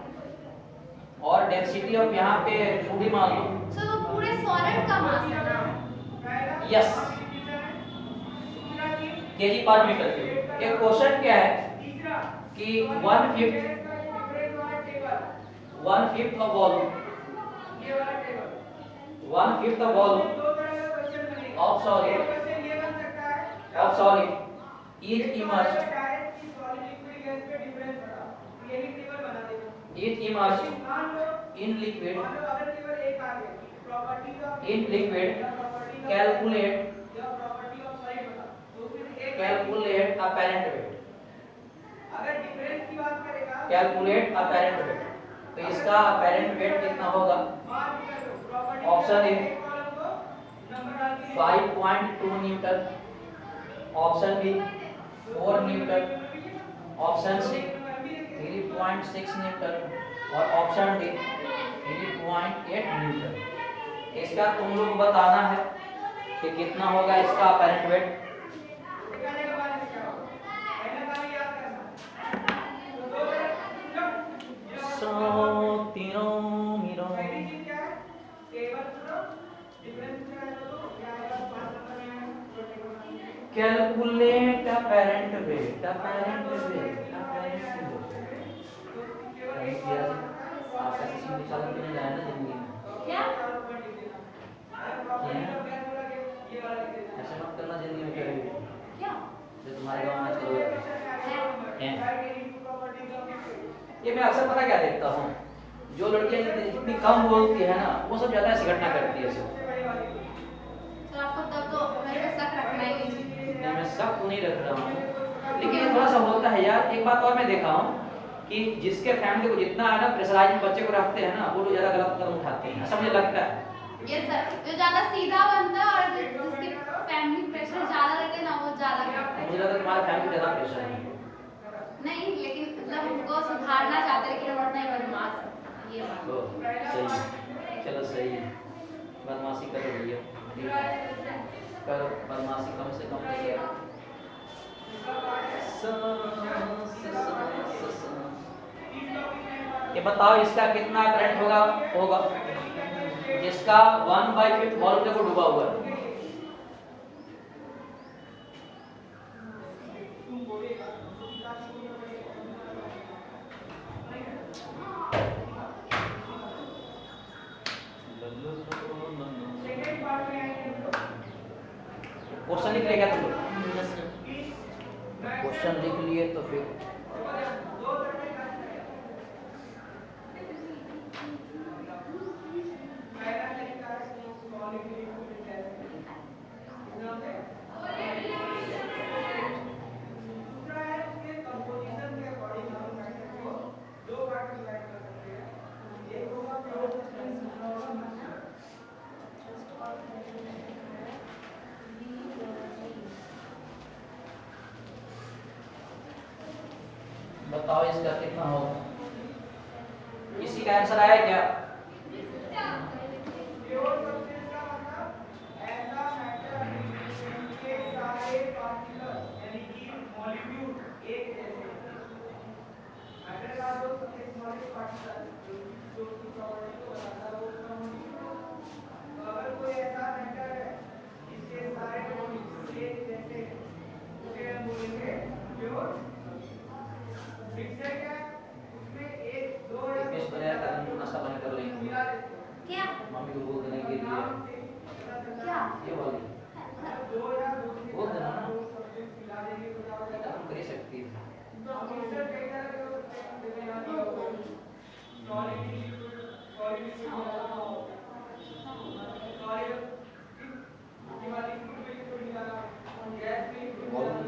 और डेंसिटी ऑफ यहाँ पे फ्रूट ही मान लो, सो वो पूरे सॉलिड का मास है ना? यस, kg पर मीटर क्यूब। एक क्वेश्चन क्या है कि 1/5 of volume, 1/5 of volume of solid is immersed in liquid calculate apparent weight। Calculate apparent weight, तो इसका apparent weight कितना होगा? Option A 5.2 newton, option B 4 newton, option C 3.6 newton और ऑप्शन डी 3.8 न्यूटन। इसका तुम लोग को बताना है कि कितना होगा इसका apparent weight। Calculate apparent weight, apparent weight। आप ऐसे सीधी चालू नहीं जाए ना जिंदगी में। क्या? ऐसा मत करना जिंदगी में कभी। क्या? जो तुम्हारे गाँव में चल रहा है। ये मैं अक्सर पता क्या देखता हूँ, जो लड़कियां जितनी कम बोलती है ना वो सब ज्यादा ऐसी घटना करती है सब। तो आपको तब तो मेरे पे शक रखना ही नहीं। नहीं, मैं शक तो नहीं रख रहा हूँ, लेकिन ये थोड़ा सा होता है यार। एक बात और मैं देखा हूँ कि जिसके फैमिली को जितना है ना प्रेशराइज में बच्चे को रखते हैं ना, वो लोग ज्यादा गलत कदम उठाते हैं, ऐसा मुझे लगता है। ये सर जो ज्यादा सीधा बनता है और जिसकी फैमिली प्रेशर ज्यादा रहते हैं ना वो ज्यादा करता है। मुझे लगता है तुम्हारा फैमिली ज्यादा प्रेशर है। नहीं, लेकिन मतलब हमको सुधारना चाहते हैं लेकिन हम उतना ही बदमाश हैं। ये बात। सही है, चलो सही है, बदमाशी करो भैया, करो बदमाशी कम से कम करिए। ये बताओ इसका कितना करंट होगा जिसका 1/5 वॉल्यूम को डूबा हुआ है। क्वेश्चन लिख लिया तुम लोग? क्वेश्चन लिख लिए तो फिर बताओ इसका कितना होगा? किसी का आंसर आया क्या? क्या? मम्मी को बोल देने के लिए क्या? ये वाली बोल देना ना, तुम कर सकती है।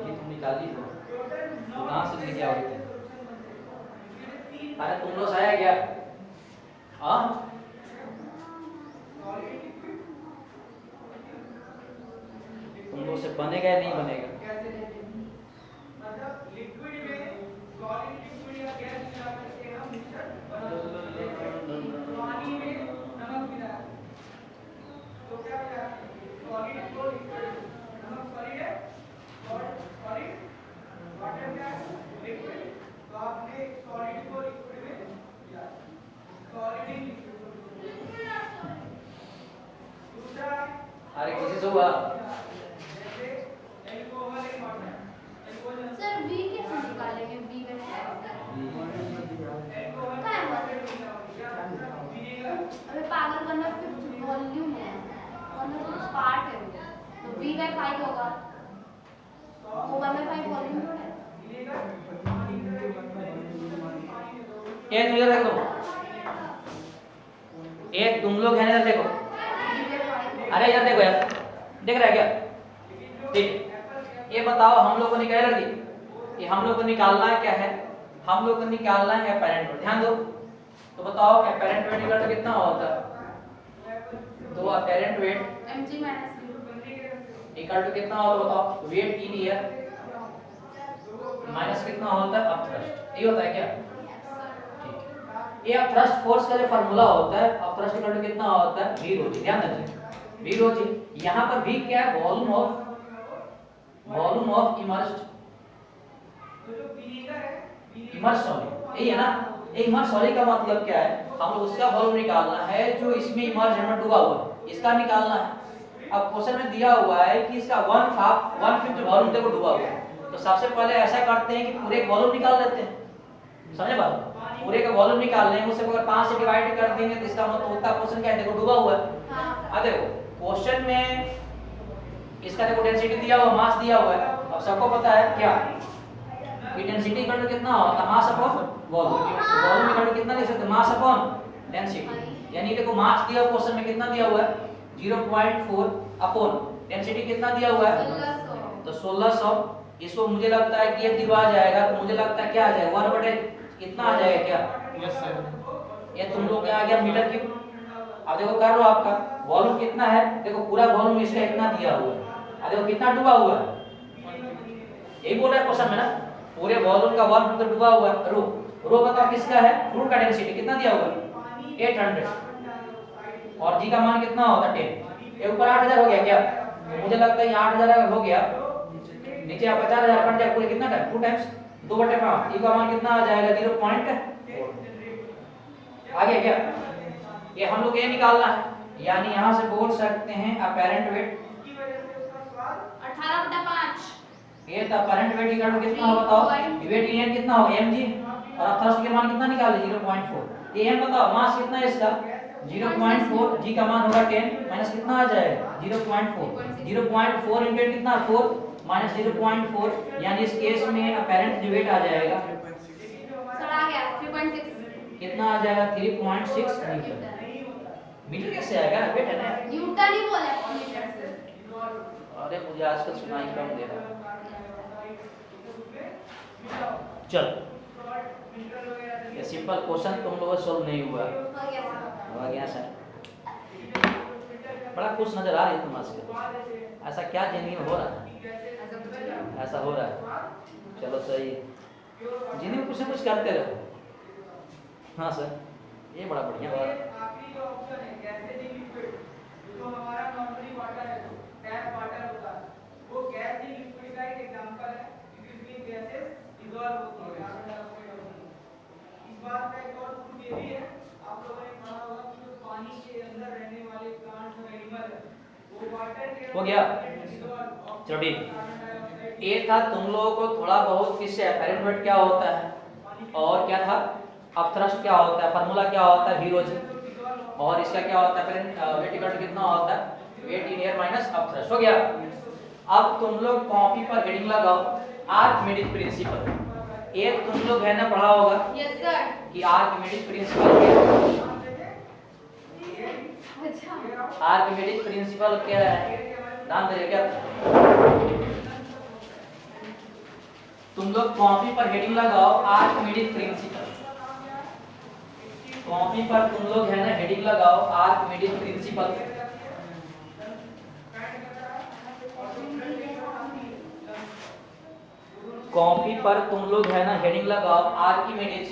तुम निकाली हो कहाँ से लेके आओगे? अरे तुम लोग आया क्या? हाँ तुम लोग से बनेगा या नहीं बनेगा? अरे किसी से हुआ? सर V कैसे निकालेंगे? V कैसे? अबे पागल करना, फिर वॉल्यूम है और ना कुछ पार्ट है तो V/5 होगा। वो 1/5 वॉल्यूम थोड़ा है। ये तुझे रख दो। एक तुम लोग है ना, इधर देखो, अरे इधर देखो यार, देख रहा है क्या? ठीक है, ये बताओ हम लोग को निकाल लड़की, ये हम लोग को निकालना है क्या है? हम लोग को निकालना है एपेरेंट वेट। ध्यान दो, तो बताओ एपेरेंट वेट इक्वल टू कितना होता है? तो apparent weight mg minus equal to कितना होता है बताओ? वेट इन एयर माइनस कितना होता है अपथ्रस्ट, ये होता है क्या? ठीक है, ये अपथ्रस्ट फोर्स का जो फार्मूला होता है, अपथ्रस्ट इक्वल टू कितना होता है? v rho g। ध्यान रखिए v rho g, यहां पर v क्या है? वॉल्यूम ऑफ इमर्स्ड सॉलिड, यही है ना? इमर्स्ड सॉलिड का मतलब क्या है? हम लोग उसका वॉल्यूम निकालना है जो इसमें इमर्ज में डूबा हुआ है, इसका निकालना है। अब क्वेश्चन में दिया हुआ है कि इसका 1/5 वॉल्यूम देखो डूबा हुआ है, तो सबसे पहले ऐसा करते हैं कि पूरे वॉल्यूम निकाल लेते हैं। समझे बात? पूरे का वॉल्यूम निकाल लेंगे, उसे अगर 5 से डिवाइड कर देंगे तो इसका मतलब होता है क्वेश्चन क्या है? देखो डूबा हुआ है। हां देखो क्वेश्चन में इसका देखो डेंसिटी दिया हुआ, मास दिया हुआ है। अब सबको पता है क्या कि डेंसिटी इक्वल टू कितना होता है? Mass upon volume. Volume equal to कितना लिख सकते हैं? Mass upon density. यानी देखो मास दिया हुआ क्वेश्चन में कितना दिया हुआ है? 0.4 अपॉन डेंसिटी कितना दिया हुआ है? 1600। तो 1600। इसको मुझे लगता है कि ये दिलवा जाएगा, तो मुझे लगता है क्या आ जाएगा? 1/, कितना आ जाएगा क्या? Yes sir. ये तुम लोग क्या आ गया? Metre cube. अब देखो कर लो, आपका वॉल्यूम कितना है? देखो पूरा वॉल्यूम इसका इतना दिया हुआ है, अब देखो कितना डूबा हुआ है? यही बोल रहा है क्वेश्चन में ना, पूरे वॉल्यूम का 1 तो डूबा हुआ है। रो रो बताओ किसका है? फ्लूइड का डेंसिटी कितना दिया हुआ है? 800। और जी का मान कितना होता है? 10। ये ऊपर 8000 हो गया क्या? मुझे लगता है ये 8000 अगर हो गया, नीचे आप 50000 बन जाए पूरे कितना टाइम? 2 टाइम्स 2/5। ई का मान कितना आ जाएगा? 0.4। आ गया क्या? ये हम लोग ये निकालना है, यानी यहां से बोल सकते हैं अपैरेंट वेट 18/5। ये था अपैरेंट वेट इक्वल टू कितना होगा बताओ? वेट इन कितना होगा? mg। और थ्रस्ट के मान कितना निकाल ले? 0.4। ये m बताओ, मास कितना है इसका? 0.4। g का मान होगा 10 माइनस कितना आ जाएगा? 0.4। 0.4 इनटू कितना? 4 माइनस 0.4, यानी इस केस में अपैरेंट वेट आ जाएगा सर आ गया 3.6 कितना आ जाएगा? 3.6 मीटर। मीटर कैसे आएगा? वेट है ना। न्यूटन ही बोला है मीटर से। अरे मुझे आजकल सुनाई कम दे रहा है। चल, ये सिंपल क्वेश्चन तुम लोगों से सॉल्व नहीं हुआ। हो गया सर। हो गया सर। बड़ा खुश नजर आ रही है तुम आजकल, ऐसा क्या जिंदगी में हो रहा है? ऐसा हो रहा है, चलो सही है। जिंदगी में कुछ ना कुछ करते रहो। हाँ सर, ये बड़ा बढ़िया बात है। हो गया, चलो ठीक। ये था तुम लोगों को थोड़ा बहुत किससे अपैरेंट वेट क्या होता है और क्या था अपथ्रस्ट क्या होता है, फार्मूला क्या होता है v rho g, और इसका क्या होता है अपैरेंट वेट इक्वल टू कितना होता है? Weight in air minus upthrust. हो गया। अब तुम लोग कॉपी पर हेडिंग लगाओ आर्किमिडीज प्रिंसिपल। एक तुम लोग है ना पढ़ा होगा यस सर। कि आर्किमिडीज प्रिंसिपल क्या? अच्छा आर्किमिडीज प्रिंसिपल क्या है? ध्यान दे क्या? तुम लोग कॉपी पर हेडिंग लगाओ आर्किमिडीज प्रिंसिपल। कॉपी पर तुम लोग है ना हेडिंग लगाओ आर्किमिडीज प्रिंसिपल। कॉपी पर तुम लोग है ना हेडिंग लगाओ आर्किमिडीज,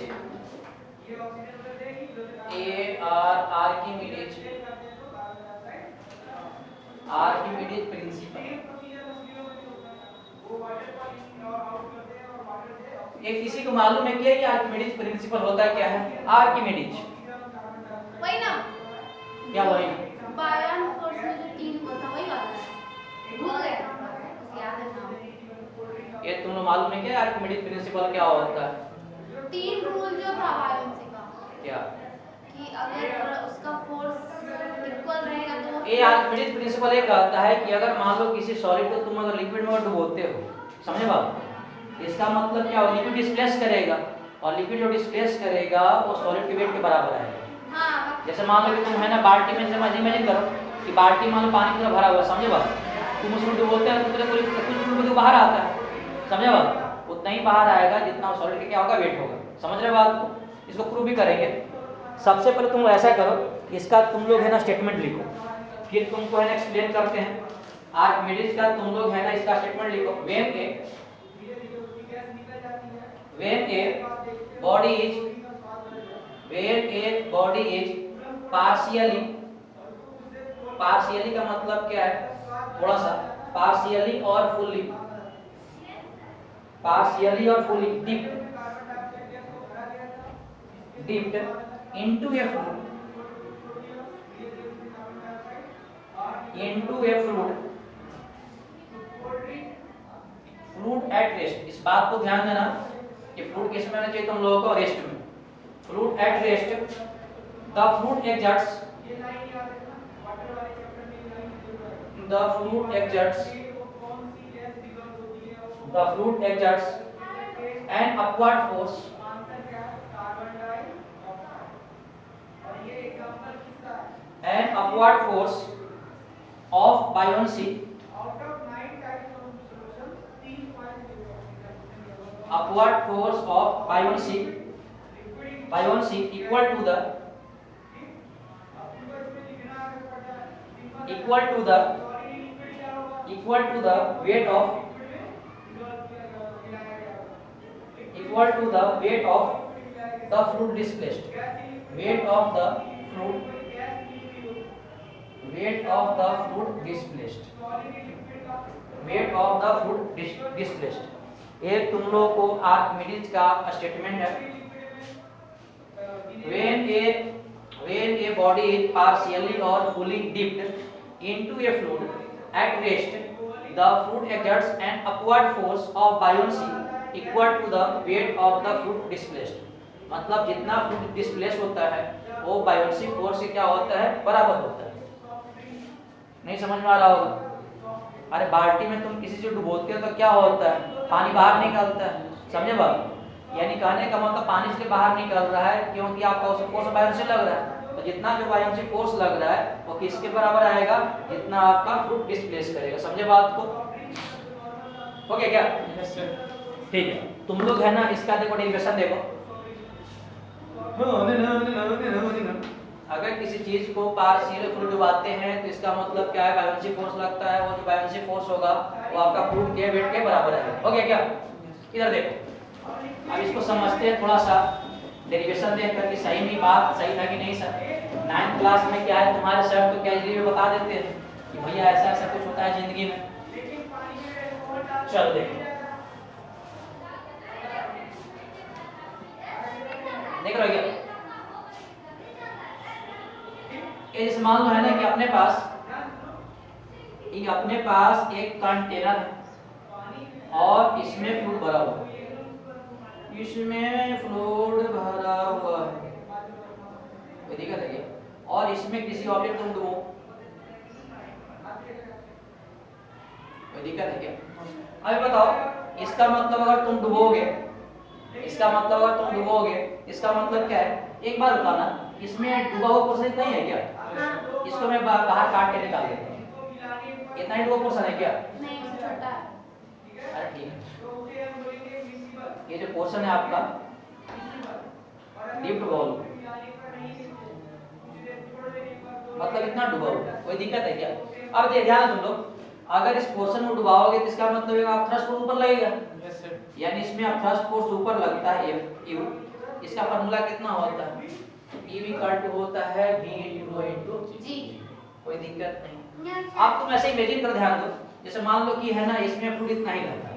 आर्किमिडीज प्रिंसिपल। एक किसी को मालूम है क्या ये आर्किमिडीज प्रिंसिपल होता है क्या है? आर्किमिडीज वही ना, क्या वही? बायन फोर्स में जो 3 को था वही वाला है। भूल गए उसके याद है नाम। ये तुम लोग मालूम है क्या आर्किमिडीज प्रिंसिपल क्या होता है? 3 रूल जो था बायोन्सी का क्या कि अगर उसका फोर्स इक्वल रहेगा तो ये आर्किमिडीज प्रिंसिपल ये कहता है कि अगर मान लो किसी सॉलिड को तुम अगर लिक्विड में डुबोते हो, समझे बात? इसका मतलब क्या हो? लिक्विड डिस्प्लेस करेगा और लिक्विड जो डिस्प्लेस करेगा वो सॉलिड के वेट के बराबर आएगा। हाँ जैसे मान लो कि तुम है ना बाल्टी में, से इमेजिन करो कि बाल्टी मान लो पानी पूरा भरा हुआ, समझे बात, तुम उसमें डुबोते हैं तो तेरे कुछ तो बाहर आता है, समझे बात, उतना ही बाहर आएगा जितना सॉलिड का क्या होगा, वेट होगा। समझ रहे बात को? इसको प्रूव भी करेंगे। सबसे पहले तुम ऐसा करो, इसका तुम लोग है ना स्टेटमेंट लिखो, फिर तुमको है ना एक्सप्लेन करते हैं। आर्किमिडीज का तुम लोग है ना इसका स्टेटमेंट लिखो। When a body is partially का मतलब क्या है, थोड़ा सा, पार्शियली और fully dipped into a fluid at rest. इस बात को ध्यान देना कि फ्लूइड किस में होना चाहिए तुम लोगों को, रेस्ट में। Fluid at rest, the fluid exerts an upward force of buoyancy equal to the weight of the fluid displaced. Weight of the fluid displaced. ये तुम लोगों को आर्किमिडीज का स्टेटमेंट है। When a body is partially or fully dipped into a fluid at rest, the fluid exerts an upward force of buoyancy equal to the weight of the fluid displaced. मतलब जितना fluid displace होता है वो buoyancy force से क्या होता है, बराबर होता है। नहीं समझ में आ रहा होगा? अरे बाल्टी में तुम किसी से डुबोते हो तो क्या होता है, पानी बाहर निकलता है, समझे बात? यानी कहने का मतलब पानी से बाहर निकल रहा है क्योंकि आपका उस फोर्स बायोन्सी लग रहा है। तो जितना जो बायोन्सी फोर्स लग रहा है वो किसके बराबर आएगा, जितना आपका फ्लूइड डिस्प्लेस करेगा। समझे बात को? ओके क्या? Yes sir. ठीक है, तुम लोग है ना इसका देखो डेरिवेशन देखो। अगर किसी चीज को पार्शियल फ्लूइड डुबाते हैं तो इसका मतलब क्या है, बायोन्सी फोर्स लगता है। वो जो बायोन्सी फोर्स होगा वो आपका फ्लूइड के वेट के बराबर है। ओके क्या? इधर देखो, अब इसको समझते हैं थोड़ा सा, डेरिवेशन देख करके सही नहीं, बात सही था कि नहीं सर? 9th क्लास में क्या है तुम्हारे सर तो क्या इसलिए बता देते हैं कि भैया ऐसा ऐसा कुछ होता है जिंदगी में। चलो देखो, देख रहे हो क्या? इस मान लो है ना कि अपने पास एक कंटेनर है और इसमें फ्लूइड भरा हुआ है, कोई दिक्कत है क्या? और इसमें किसी ऑब्जेक्ट तुम डुबो, कोई दिक्कत है क्या? अभी बताओ, इसका मतलब अगर तुम डुबोगे, इसका मतलब क्या है? एक बार बताना, इसमें डूबा हुआ पोर्शन नहीं है क्या? इसको मैं बाहर काट के निकाल देता हूँ। इतना ही डूबा पोर्शन है क्या? नहीं, छोटा है। अरे ठीक है, ये जो पोर्शन है आपका डिप्ड वॉल्व, मतलब इतना डूबा हुआ है, कोई दिक्कत है क्या? अब ध्यान तुम लोग, अगर इस पोर्शन को डुबाओगे तो इसका मतलब है आप थ्रस्ट फोर्स ऊपर लगेगा। Yes sir. यानी इसमें आप थ्रस्ट फोर्स ऊपर लगता है F U, इसका फार्मूला कितना होता है? E होता है V × जी। कोई दिक्कत नहीं। आप तुम ऐसे इमेजिन कर ध्यान दो, जैसे मान लो कि है ना इसमें फ्लूइड इतना ही रहता है,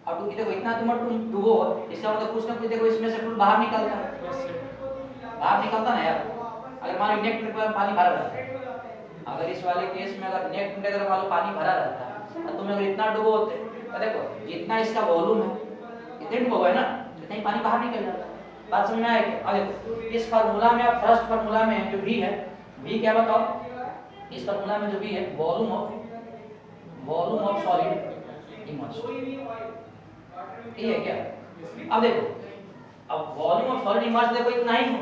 अब देखो इतना तुम डुबो, इसका मतलब कुछ ना कुछ देखो इसमें से फ्लूइड बाहर निकलता है। Yes sir. बाहर निकलता ना यार। अगर मान लो नेक में पानी भरा रहता है, अगर इस वाले केस में अगर नेक में अगर मान लो पानी भरा रहता है और तुम अगर इतना डुबो होते तो देखो जितना इसका वॉल्यूम है इतने डुबो है ना, इतना ही पानी बाहर निकल जाता है। बात समझ में आएगी? अब देखो इस फार्मूला में, आप फर्स्ट फार्मूला में जो V है, V क्या बताओ? इस फार्मूला में जो V है, वॉल्यूम ऑफ सॉलिड इमर्ज्ड, ये है क्या? अब देखो अब वॉल्यूम ऑफ सॉलिड इमर्ज देखो इतना ही है,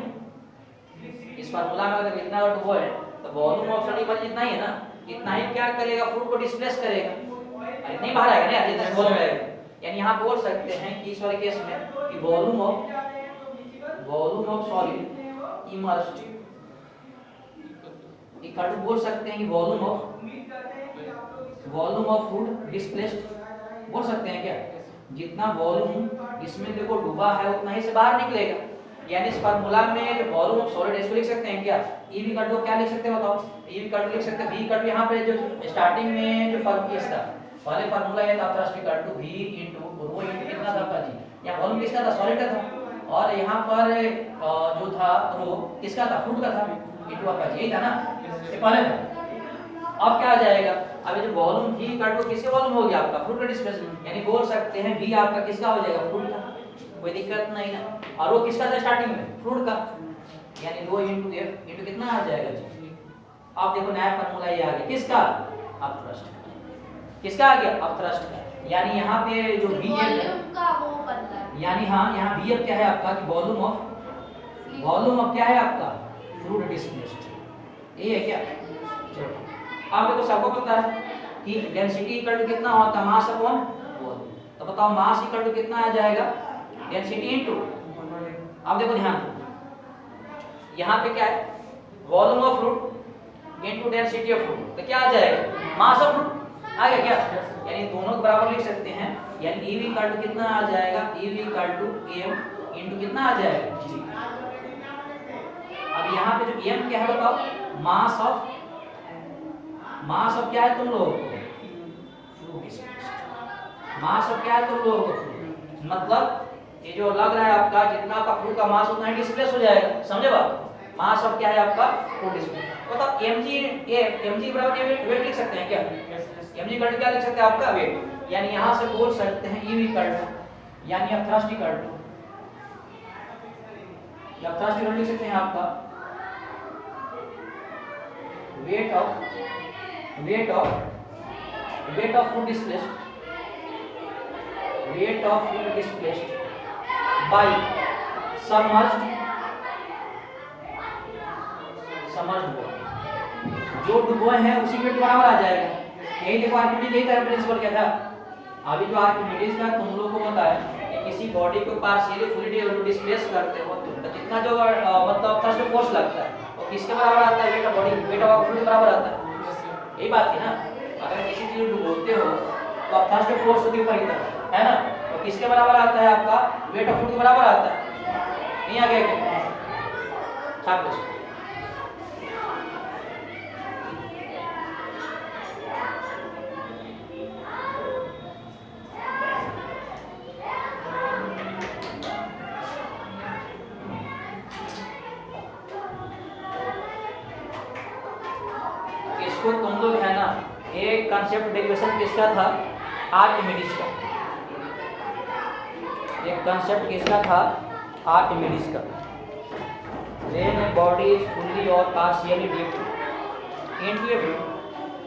इस फार्मूला में अगर इतना अगर वो है तो वॉल्यूम ऑफ सॉलिड इमर्ज इतना ही है ना, इतना ही क्या करेगा, फ्लूइड को डिस्प्लेस करेगा, अरे नहीं बाहर आएगा ना, जितना वॉल्यूम रहेगा। यानी यहाँ बोल सकते हैं कि इस वाले केस में कि volume of solid immersed equal to बोल सकते हैं कि वॉल्यूम ऑफ फ्लूइड डिस्प्लेस्ड बोल सकते हैं क्या, जितना वॉल्यूम इसमें देखो डूबा है उतना ही से बाहर निकलेगा। यानी इस फार्मूला में जो वॉल्यूम ऑफ सॉलिड इसको लिख सकते हैं क्या, E v इक्वल टू क्या लिख सकते हैं बताओ, E v इक्वल टू लिख सकते हैं V इक्वल टू, यहाँ पे जो स्टार्टिंग में जो फॉर्मूला था पहले फार्मूला ये था thrust equal to V into rho into कितना था आपका जी, यहाँ वॉल्यूम किसका था, सॉलिड का था, और यहाँ पर जो था रो किसका था, फ्लूइड का था, इनटू आपका जी था ना, ये पहले था। अब क्या आ जाएगा, अब जो वॉल्यूम V इक्वल टू किसके वॉल्यूम हो गया आपका, फ्लूइड का डिस्प्लेसमेंट, यानी बोल सकते हैं V आपका किसका हो जाएगा, फ्लूइड का, कोई दिक्कत नहीं ना, और वो किसका था स्टार्टिंग में, फ्लूइड का, यानी रो इनटू F इनटू कितना आ जाएगा जी। अब देखो नया फार्मूला ये आ गया किसका, अपथ्रस्ट, किसका आ गया, अपथ्रस्ट का। यानी यहाँ पे जो V वॉल्यूम का वो बनता है, यानी हाँ यहाँ V क्या है आपका कि वॉल्यूम ऑफ क्या है आपका, फ्लूइड डिस्प्लेस्ड, ये है क्या। चलो अब देखो सबको पता है कि डेंसिटी इक्वल टू कितना होता है, मास अपॉन वॉल्यूम, तो बताओ मास इक्वल टू कितना आ जाएगा, डेंसिटी इनटू, अब देखो ध्यान दो यहाँ पे क्या है, volume of fluid into density of fluid, तो क्या आ जाएगा, मास ऑफ फ्लूइड आ गया क्या, यानी दोनों को बराबर लिख सकते हैं, यानी E v इक्वल टू कितना आ जाएगा, E v equal to m into कितना आ जाएगा g। अब यहाँ पे जो m क्या है बताओ, मास ऑफ क्या है तुम लोगों को, मास ऑफ क्या है तुम लोगों को, मतलब ये जो लग रहा है आपका जितना आपका फ्लूइड का मास उतना ही डिस्प्लेस हो जाएगा, समझे बात, मास ऑफ क्या है आपका, फ्लूइड डिस्प्लेस, मतलब mg बराबर वेट लिख सकते हैं क्या, mg इक्वल क्या लिख सकते हैं आपका वेट, यानी यहाँ से बोल सकते हैं E v इक्वल टू, यानी अब थ्रस्ट इक्वल टू, जब थ्रस्ट इक्वल लिख सकते हैं आपका weight of fluid displaced by submerged जो डुबोए हैं उसी वेट बराबर आ जाएगा। यही देखो आर्किमिडीज यही था प्रिंसिपल क्या था, अभी जो आर्किमिडीज का तुम लोगों को पता है कि किसी बॉडी को पार्शियली फुली डिस्प्लेस करते हो तो जितना जो मतलब थ्रस्ट फोर्स लगता है वो किसके बराबर आता है, वेट ऑफ फ्लूइड बराबर आता है, यही बात है ना। अगर किसी चीज को डुबोते हो तो आप थ्रस्ट फोर्स के ऊपर ही है ना, तो किसके बराबर आता है आपका, वेट ऑफ फ्लूइड के बराबर आता है, नहीं आ गया क्या, छाप इसको तुम लोग है ना, एक कॉन्सेप्ट डेरिवेशन किसका था, आर्किमिडीज का, एक कॉन्सेप्ट किसका था, आर्किमिडीज का, when a body is fully or partially dipped into a fluid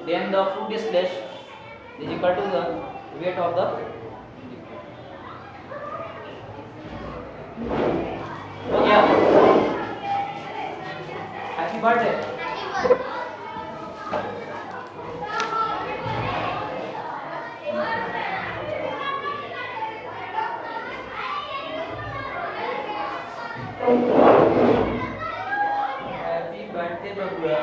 then the fluid displaced is equal to the weight of the हो गया, हैप्पी बर्थडे। हैप्पी बर्थडे बबुआ।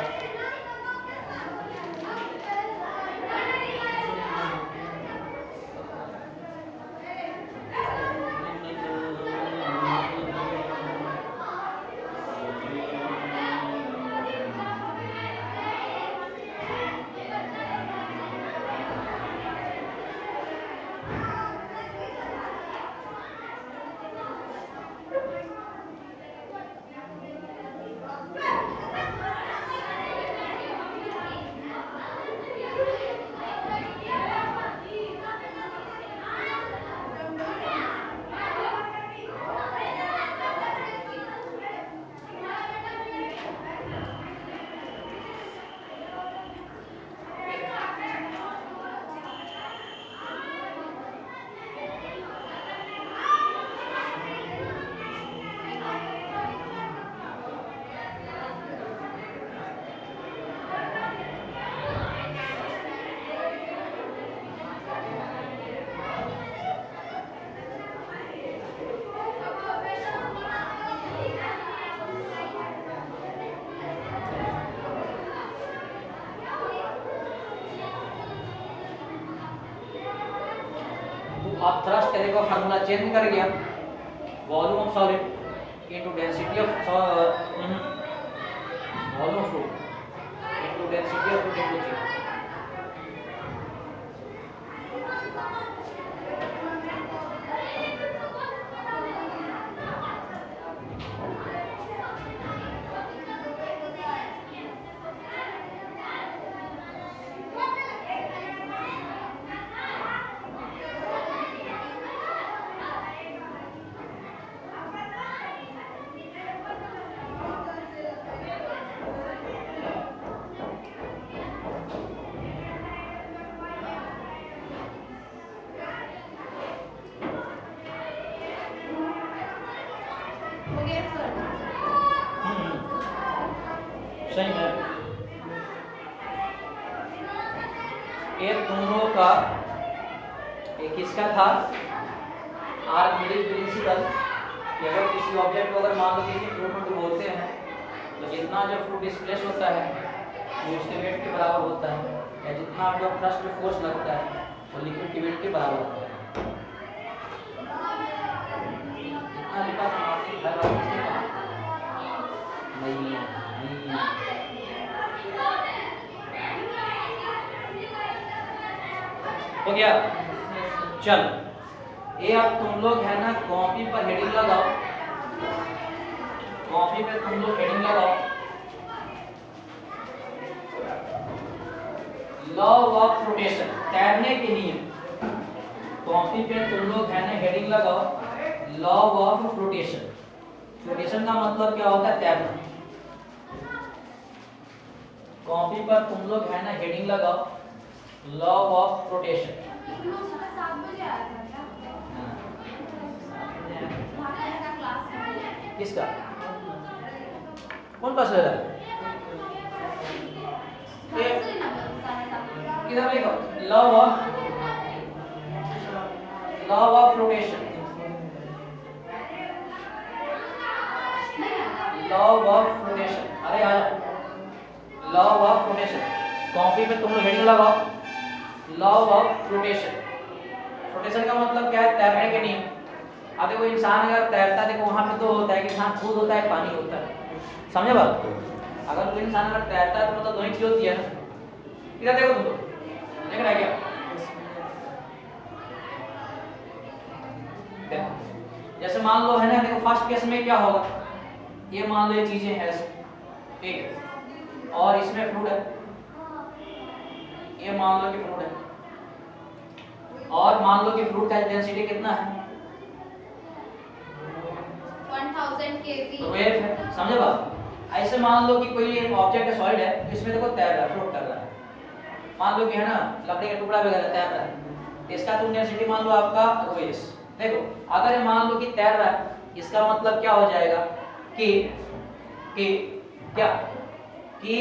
अब थ्रस्ट कहने का फार्मूला चेंज कर गया, volume of solid into density of volume of fluid into density of fluid into G। हो गया सर। सही है। एक तुम लोगों का एक किसका था आर्किमिडीज प्रिंसिपल कि अगर किसी ऑब्जेक्ट को अगर मान लो किसी फ्लूइड में डुबोते हैं तो जितना जो फ्लूइड डिस्प्लेस होता है वो उसके वेट के बराबर होता है, या जितना जो थ्रस्ट फोर्स लगता है वो लिक्विड के वेट के बराबर होता है। जितना लिखा था आपके घर वाले किसने कहा? नहीं हो गया। चल ये अब तुम लोग है ना कॉपी पर हेडिंग लगाओ, कॉपी पे तुम लोग हेडिंग लगाओ, लॉ ऑफ रोटेशन, तैरने के नियम। कॉपी पे तुम लोग है ना हेडिंग लगाओ, लॉ ऑफ रोटेशन। रोटेशन का मतलब क्या होता है? तैरना। कॉपी पर तुम लोग है ना हेडिंग लगाओ, लॉ ऑफ रोटेशन। इग्नू सुबह 7 बजे आया था क्या? वहाँ का क्लास है। किसका? कौन क्लास ले रहा है? किधर लिखो? Law of rotation, law of rotation. अरे आया, लॉ ऑफ रोटेशन। कॉपी पे तुम लोग हेडिंग लगाओ, लॉ ऑफ रोटेशन। रोटेशन का मतलब क्या है? तैरने के नियम। अब देखो इंसान अगर तैरता है, देखो वहां पे दो होता है कि इंसान खुद होता है, पानी होता है, समझे बात? अगर कोई इंसान अगर तैरता है तो मतलब दो ही चीज होती है ना। इधर देखो, तुम लोग देख रहा है क्या? देखो जैसे मान लो है ना, देखो फर्स्ट केस में क्या होगा, ये मान लो ये चीजें हैं ऐसे, ठीक है, और इसमें फ्लूइड है, ये मान लो कि फ्लूइड है, और मान लो कि फ्लूइड का डेंसिटी कितना है? 1000 kg। तो वेव है, समझे बात? ऐसे मान लो कि कोई एक ऑब्जेक्ट है, सॉलिड है, इसमें देखो तैर रहा है, फ्लोट कर रहा है, मान लो कि है ना लकड़ी का टुकड़ा वगैरह तैर रहा है, इसका तुम डेंसिटी मान लो आपका ρs। देखो अगर ये मान लो कि तैर रहा है, इसका मतलब क्या हो जाएगा कि क्या कि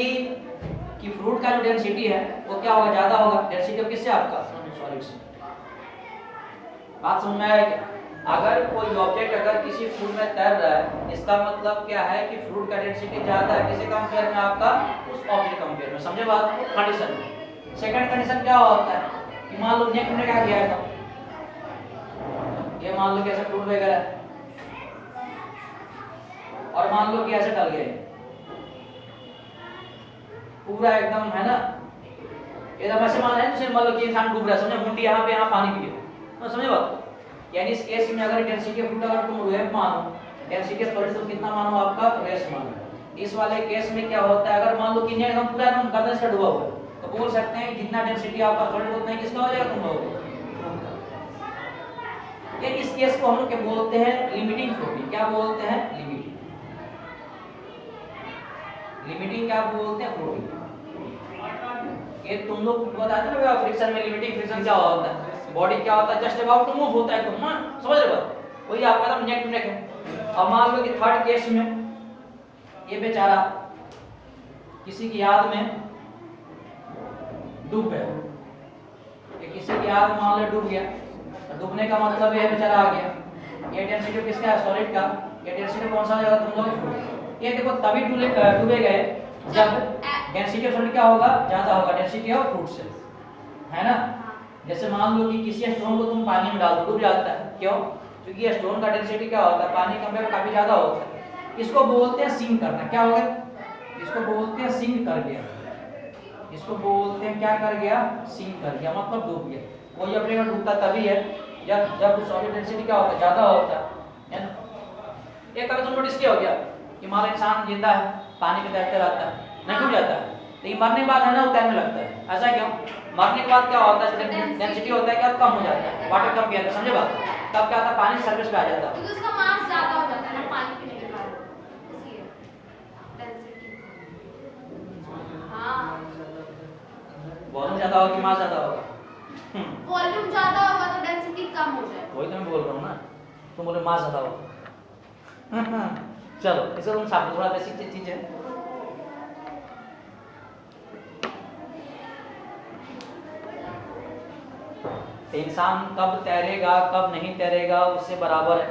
फ्लूइड का जो डेंसिटी है वो क्या होगा? ज्यादा होगा। डेंसिटी ऑफ किससे? आपका सॉलिड से। बात समझ में आया क्या? अगर कोई ऑब्जेक्ट अगर किसी फ्लूइड में तैर रहा है, इसका मतलब क्या है कि फ्लूइड का डेंसिटी ज्यादा है किसी कंपेयर में? आपका उस ऑब्जेक्ट कंपेयर में, समझे बात? कंडीशन। सेकंड कंडीशन क्या होता है कि मान लो नेक में क्या गया था, ये मान लो कि ऐसे फ्लूइड वगैरह है, और मान लो कि ऐसे डल गए पूरा एकदम, है ना, एकदम ऐसे मान है, जैसे मान लो कि इंसान डूब रहा है, समझे? मुंडी यहाँ पे, यहाँ पानी पी गया, समझे बात? यानी इस केस में अगर डेंसिटी ऑफ फ्लूइड अगर तुम वेव मानो, डेंसिटी ऑफ सॉलिड तुम कितना मानो? आपका रेस मानो। इस वाले केस में क्या होता है, अगर मान लो कि नेट एकदम पूरा एकदम गर्दन से डूबा हुआ है, तो बोल सकते हैं जितना डेंसिटी आपका सॉलिड उतना ही किसका हो जाएगा? तुम लोग। ये इस केस को हम लोग क्या बोलते हैं? Limiting flow. क्या बोलते हैं? लिमिटिंग। लिमिटिंग क्या बोलते हैं? फ्लो। ये तुम लोग बताते ना फ्रिक्शन में लिमिटिंग फ्रिक्शन क्या होता है? बॉडी क्या होता है? जस्ट अबाउट टू मूव होता है, तुम समझ रहे हो? वही आपका एकदम नेक टू नेक है। अब मान लो कि थर्ड केस में ये बेचारा किसी की याद में डूब गया, ये किसी की याद में मान लो डूब गया, डूबने का मतलब ये बेचारा आ गया। ये डेंसिटी किसका है? सॉलिड का। ये डेंसिटी कौन सा हो जाएगा? तुम लोग ये देखो तभी डूबे गए जब डेंसिटी ऑफ सॉलिड क्या होगा? ज्यादा होगा डेंसिटी ऑफ फ्लूइड से, है ना? जैसे मान लो कि किसी स्टोन को तुम पानी में डाल दो, डूब जाता है। क्यों? क्योंकि स्टोन का डेंसिटी क्या होता है, पानी कंपेयर में काफी ज्यादा होता है। इसको बोलते हैं सिंक करना। क्या हो गया? इसको बोलते हैं सिंक कर गया। इसको बोलते हैं क्या कर गया? सिंक कर गया, मतलब डूब गया। कोई अपने में डूबता तभी है जब सॉलिड डेंसिटी क्या होता है, ज्यादा होता है ना। एक कभी तुम नोटिस किया हो गया कि मान लो इंसान जिंदा है, पानी में तैरते रहता है, नहीं डूब जाता है, लेकिन मरने के बाद है ना वो तैरने लगता है। ऐसा क्यों? मरने के बाद क्या होता है, डेंसिटी होता है क्या, कम हो जाता है, वाटर कम किया, समझे बात? तब क्या होता है, पानी सर्फेस पे आ जाता है, क्योंकि उसका मास ज्यादा हो जाता है ना पानी पीने के बाद, इसलिए डेंसिटी। हाँ, वॉल्यूम ज्यादा होगा कि मास ज्यादा होगा? वॉल्यूम ज्यादा होगा तो डेंसिटी कम हो जाएगा। वही तो मैं बोल रहा हूँ ना, तुम बोले मास ज्यादा होगा। चलो इसे तुम साफ, थोड़ा बेसिक चीज है। इंसान कब तैरेगा कब नहीं तैरेगा उससे बराबर है।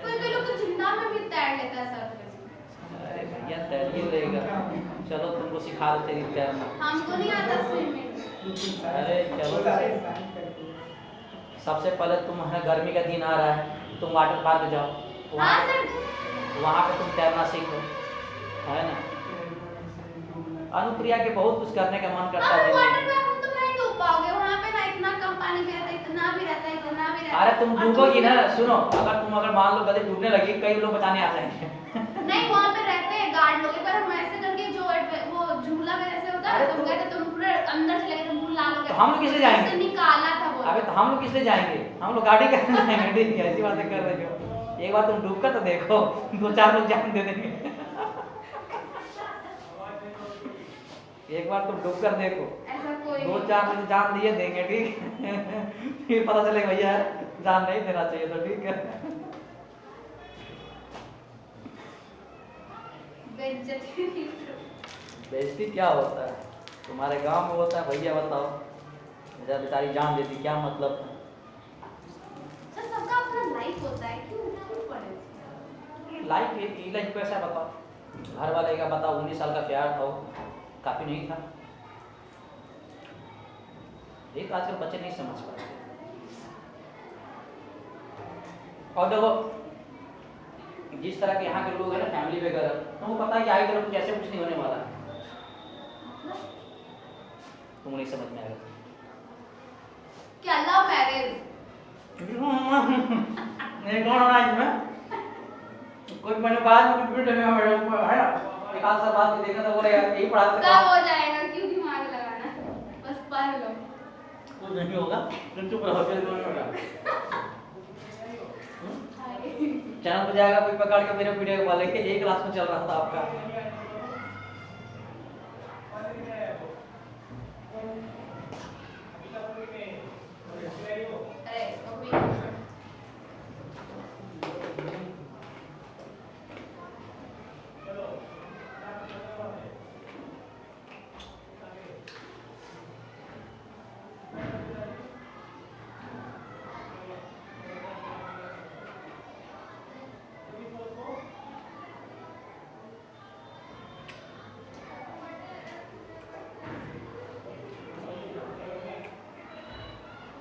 कोई लोग तो जिंदा में भी तैर लेता है सरफेस में। अरे भैया तैर ही लेगा, चलो तुमको सिखा देते हैं तैरना। हमको नहीं आता स्विमिंग। अरे चलो, सबसे पहले तुम है, गर्मी का दिन आ रहा है, तुम वाटर पार्क जाओ, हाँ सर, वहाँ पे तुम तैरना सीखो, है ना। अनुप्रिया के बहुत कुछ करने का मन करता है वाटर जिंदगी। पार्क में तुम नहीं डूब पाओगे, वहाँ पे ना इतना कम पानी भी रहता है, इतना भी रहता है, इतना भी रहता है। अरे तुम डूबोगी ना, सुनो, अगर मान लो गले डूबने लगी, कई लोग बचाने आ जाएंगे। नहीं, वहाँ पे रहते हैं गार्ड लोग, पर हम ऐसे करके जो वो झूला में ऐसे होता है, तुम कहते तुम पूरे अंदर चले गए, तुम पूरा लाल हो गए। तो हम लोग किसलिए जाएंगे? निकाला था वो। अबे तो हम लोग किसलिए जाएंगे? हम लोग गाड़ी करने जाएंगे, ठीक है, ऐसी बातें कर रहे हो। एक बार तुम डूब कर तो देखो, 2-4 लोग जान दे देंगे। एक बार तुम डूब कर देखो, ऐसा कोई 2-4 लोग जान दिए देंगे, ठीक। फिर पता चलेगा भैया जान नहीं देना चाहिए, तो ठीक है। बेइज्जती क्या होता है? तुम्हारे गांव में होता है भैया, बताओ, जब बेचारी जान देती, क्या मतलब था? सर सबका अपना लाइफ होता है, क्यों पड़े? लाइफ कैसा बताओ? घर वाले का बताओ, 19 साल का प्यार था, काफी नहीं था। ये तो आजकल बच्चे नहीं समझ पाते। और देखो, जिस तरह के यहाँ के लोग हैं ना, फैमिली वगैरह, तुमको पता है कि आगे चलो कुछ ऐसे कुछ नहीं होने वाला है, तुम नहीं समझ में आएगा। क्या लव मैरिज? नहीं कौन होना है इसमें? कुछ महीने बाद में कंप्यूटर में है ना, एक आध साल बाद देखा था, बोले यही पढ़ा था, सब हो जाएगा, क्यों दिमाग लगाना, बस पढ़ लो। कुछ नहीं होगा, तुम चुप रहो, फिर नहीं होगा। चैनल पर जाएगा कोई पकड़ के मेरे वीडियो वाले के, एक क्लास में चल रहा था आपका। अरे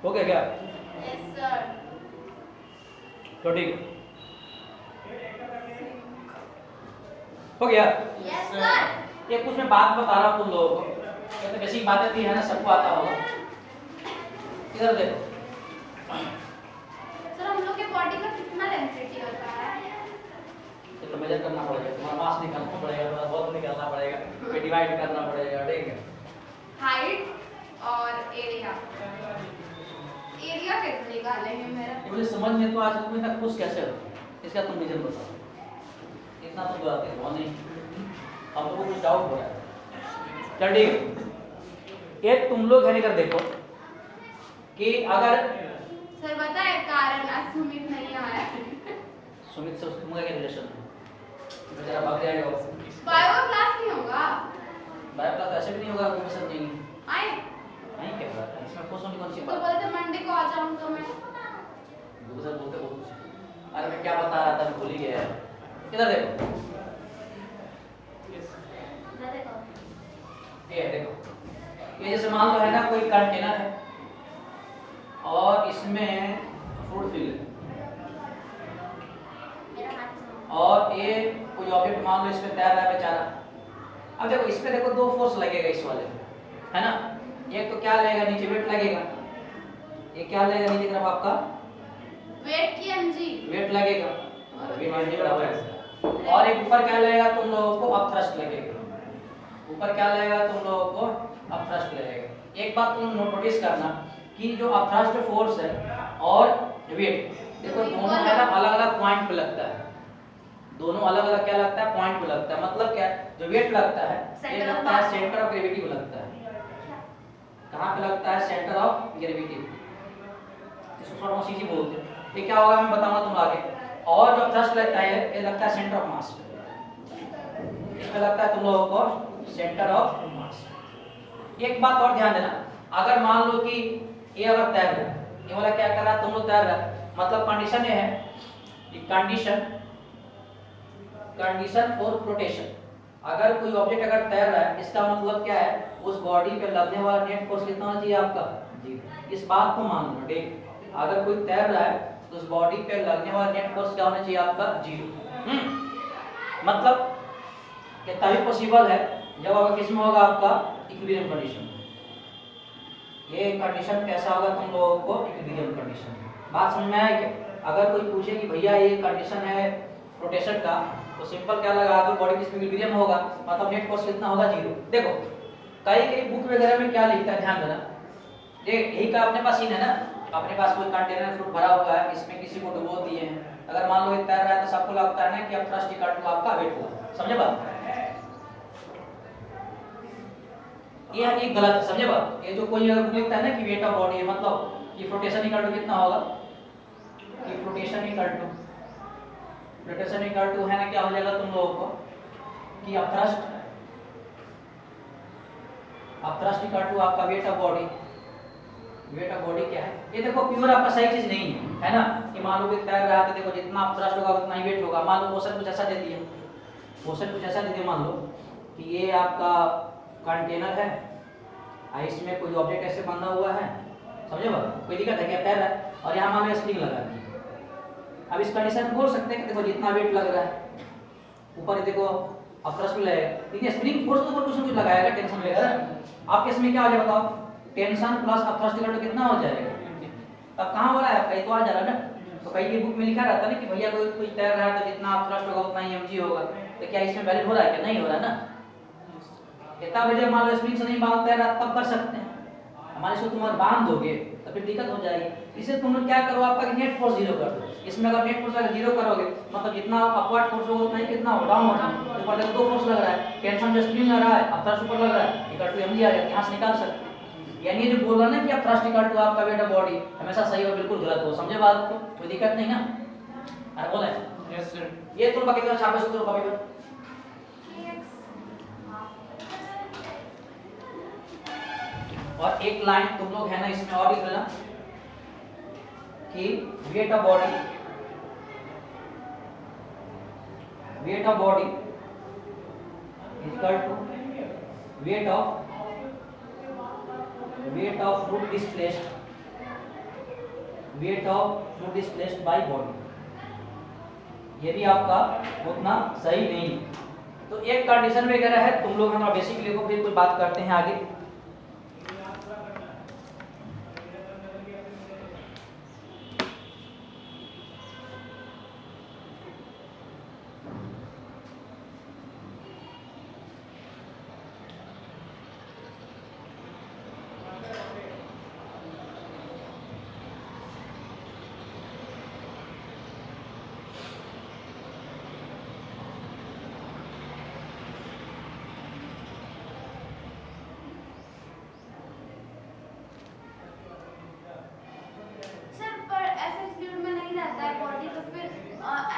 हो गया क्या? Yes sir. तो ठीक है, हो गया। Yes sir. ये कुछ मैं बात बता रहा हूँ तुम लोगों को, ये तो बेसिक बातें थी, है ना, सबको आता होगा। इधर देखो, सर हम लोग के बॉडी का कितना डेंसिटी होता है? ये तो मेजर करना पड़ेगा, तुम्हारा मास निकालना पड़ेगा, तुम्हारा वजन निकालना पड़ेगा, फिर डिवाइड करना पड़ेगा, ठीक है। हाइट और एरिया कैसे निकालेंगे मेरा? ये मुझे समझ में तो आज तुम इतना खुश कैसे हो, इसका तुम रीजन बताओ। इतना तो बताते हो नहीं, हम लोगों को कुछ डाउट हो रहा है। चल ठीक है, ये तुम लोग है नहीं कर देखो कि अगर सर बता है कारण आज सुमित नहीं आया। सुमित से उसका क्या रिलेशन है? बेचारा भाग जाएगा। बायो क्लास नहीं होगा? बायो क्लास ऐसे भी नहीं होगा, कोई पसंद नहीं आए नहीं क्या बात है, इसमें खुश होने कौन सी तो बात? बोलते मंडे को आ जाऊं तो मैं दूसरा बोलते बहुत। अरे मैं क्या बता रहा था, मैं भूल ही गया यार। इधर देखो, देखो ये देखो, ये जैसे मान लो है ना कोई कंटेनर है और इसमें फ्रूट फिल है और ये कोई ऑब्जेक्ट मान लो इसमें तैर रहा है बेचारा। अब देखो इस पे देखो दो फोर्स लगेगा इस वाले पे, है ना। एक तो क्या लगेगा नीचे वेट लगेगा, ये क्या लगेगा नीचे तरफ आपका वेट की mg वेट लगेगा वेट mg बराबर है। और एक ऊपर क्या लगेगा तुम लोगों को अपथ्रस्ट लगेगा, ऊपर क्या लगेगा तुम लोगों को अपथ्रस्ट लगेगा। एक बात तुम नोटिस करना कि जो अपथ्रस्ट फोर्स है और वेट देखो दोनों है ना अलग अलग पॉइंट पे लगता है, दोनों अलग अलग क्या लगता है पॉइंट पे लगता है। मतलब क्या जो वेट लगता है ये लगता है सेंटर ऑफ ग्रेविटी पे लगता है। कहां पे लगता है सेंटर ऑफ ग्रेविटी, इसको थोड़ा सीधी बोलते हैं। ये क्या होगा मैं बताऊंगा तुम आगे। और जो थ्रस्ट लगता है ये लगता है सेंटर ऑफ मास, इसमें लगता है तुम लोगों को सेंटर ऑफ मास। एक बात और ध्यान देना, अगर मान लो कि ये अगर तैर रहा है, ये वाला क्या कर रहा है तुम लोग तैर रहा है, मतलब कंडीशन ये है कि कंडीशन फॉर फ्लोटेशन। अगर कोई ऑब्जेक्ट अगर तैर रहा है इसका मतलब क्या है उस बॉडी पे लगने वाला नेट फोर्स कितना होना चाहिए आपका जीरो। इस बात को मान लो ठीक, अगर कोई तैर रहा है तो उस बॉडी पे लगने वाला नेट फोर्स क्या होना चाहिए आपका जीरो। मतलब ये तभी पॉसिबल है जब अगर किसमें होगा आपका इक्विलिब्रियम कंडीशन। ये कंडीशन कैसा होगा तुम लोगों को इक्विलिब्रियम कंडीशन। बात समझ में आई क्या? अगर कोई पूछे कि भैया ये कंडीशन है रोटेशन का तो सिंपल क्या लगा दो बॉडी किसमें इक्विलिब्रियम होगा, मतलब नेट फोर्स कितना होगा जीरो। देखो कई बुक वगैरह में क्या लिखता है ध्यान देना, देख यही का अपने पास सीन है ना, अपने पास कोई कंटेनर फ्रूट भरा हुआ है, इसमें किसी को डुबो दिए हैं, अगर मान लो ये तैर रहा है तो सबको लगता है ना कि अब थ्रस्ट इक्वल टू आपका वेट हुआ। समझे बात? ये एक गलत है, समझे बात? ये जो कोई अगर लिखता है ना कि वेट ऑफ बॉडी है मतलब ये फ्लोटेशन इक्वल टू कितना होगा, कि फ्लोटेशन इक्वल टू है ना क्या हो जाएगा तुम लोगों को कि अपथ्रस्ट इक्वल टू आपका wait of body. Wait of body क्या है ये देखो प्योर आपका सही चीज नहीं है ना, कि मान लो कि तैर रहा है तो देखो जितना अपथ्रस्ट होगा उतना ही वेट होगा। मान लो मोशन कुछ ऐसा दे दिया, मोशन कुछ ऐसा दे दिया, मान लो कि ये आपका कंटेनर है, इसमें कोई ऑब्जेक्ट ऐसे बंधा हुआ है, समझे बात? कोई दिक्कत है क्या? तैर रहा है और यहाँ मान लो स्प्रिंग लगा दी। अब इस कंडीशन में बोल सकते हैं कि देखो जितना वेट लग रहा है ऊपर देखो अपथ्रस्ट भी लगेगा, लेकिन स्प्रिंग फोर्स तो ऊपर कुछ ना कुछ लगाएगा, टेंशन लगेगा ना। आपके इसमें क्या हो जाएगा बताओ, tension plus upthrust equal to कितना हो जाएगा? अब कहाँ हो रहा है कहीं तो आ जा रहा है ना। तो कहीं की बुक में लिखा रहता है ना कि भैया कोई तैर रहा है तो जितना अपथ्रस्ट होगा उतना ही mg होगा, तो क्या इसमें वैलिड हो रहा है क्या? नहीं हो रहा है ना। इतना बजे मान लो स्प्रिंग से नहीं बांध तैर रहा तब कर सकते हैं, हमारे से तुम बांध दोगे तो फिर दिक्कत हो जाएगी। इसे तुम लोग क्या करो आपका नेट फोर्स जीरो कर दो। इसमें अगर नेट फोर्स अगर जीरो करोगे मतलब जितना अपवर्ड फोर्स होगा उतना ही कितना हो डाउनवर्ड होगा। ऊपर देखो दो फोर्स लग रहा है, टेंशन जो स्प्रिंग लग रहा है अपथ्रस्ट ऊपर लग रहा है, इक्वल टू mg आ जाएगा, यहां से निकाल सकते हैं। यानी ये जो बोल रहा है ना कि अपथ्रस्ट इक्वल टू आपका वेट ऑफ बॉडी हमेशा सही और बिल्कुल गलत हो। समझे बात को? कोई दिक्कत नहीं ना? अरे बोले यस सर। ये तुम बाकी का छापे सूत्र कॉपी पर और एक लाइन तुम लोग है ना इसमें और लिख लेना कि weight of body equal to weight of fluid displaced by body. ये भी आपका उतना सही नहीं है। तो एक कंडीशन वगैरह है तुम लोग हमारा बेसिक लिखो, फिर कुछ बात करते हैं आगे।